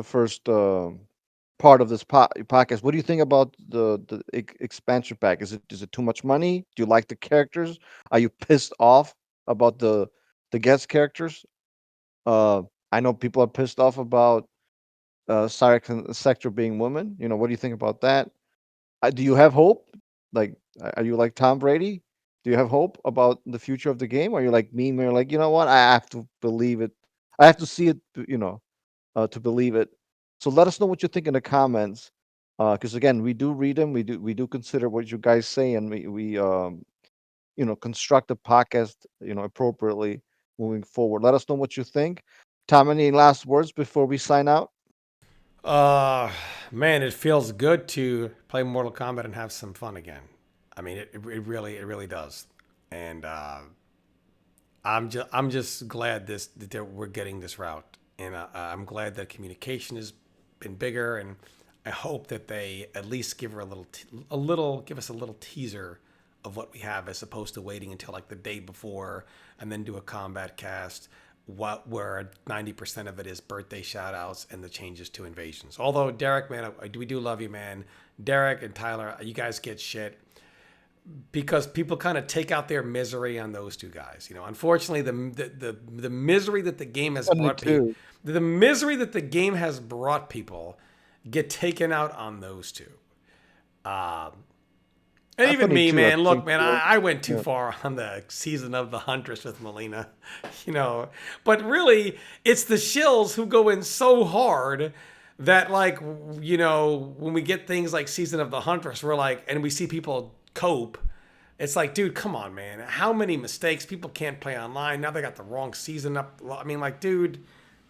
first part of this podcast, what do you think about the expansion pack? Is it too much money? Do you like the characters? Are you pissed off about the guest characters? Uh I know people are pissed off about Cyrix and Sector being women. What do you think about that? Do you have hope? Like, are you like Tom Brady? Do you have hope about the future of the game? Or are you like me, where you're like, you know what? I have to believe it. I have to see it, to believe it. So let us know what you think in the comments. Because again, we do read them. We do consider what you guys say, and we construct the podcast, appropriately moving forward. Let us know what you think. Tom, any last words before we sign out? Uh, Man, it feels good to play Mortal Kombat and have some fun again. I mean, it really does. And I'm just glad that we're getting this route, and I'm glad that communication has been bigger, and I hope that they at least give her give us a little teaser of what we have, as opposed to waiting until like the day before and then do a combat cast. Where 90% of it is birthday shout outs and the changes to invasions. Although Derek, man, we do love you, man. Derek and Tyler, you guys get shit because people kind of take out their misery on those two guys. Unfortunately, the misery that the game has Me brought people, too. the misery that the game has brought people, get taken out on those two. Um, and even Stephanie me, too. I man. think. Look, man, I went too Yeah. far on the season of the Huntress with Melina, you know. But really, it's the shills who go in so hard that, like, when we get things like season of the Huntress, we're like, and we see people cope. It's like, dude, come on, man. How many mistakes? People can't play online. Now they got the wrong season up. I mean, like, dude,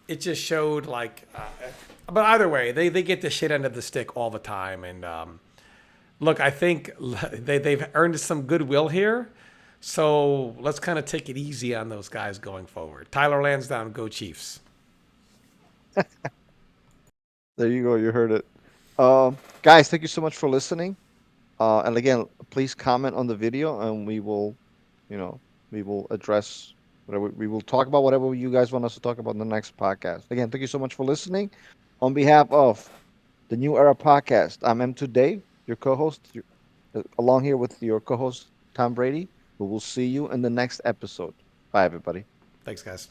it just showed, like, but either way, they get the shit end of the stick all the time. And, look, I think they've earned some goodwill here. So let's kind of take it easy on those guys going forward. Tyler Lansdowne, go Chiefs. There you go. You heard it. Guys, thank you so much for listening. And again, please comment on the video, and you know, we will address whatever we will talk about whatever you guys want us to talk about in the next podcast. Again, thank you so much for listening. On behalf of the New Era Podcast, I'm M2 Dave, your co-host, along here with your co-host Tom Brady. We will see you in the next episode. Bye, everybody. Thanks, guys.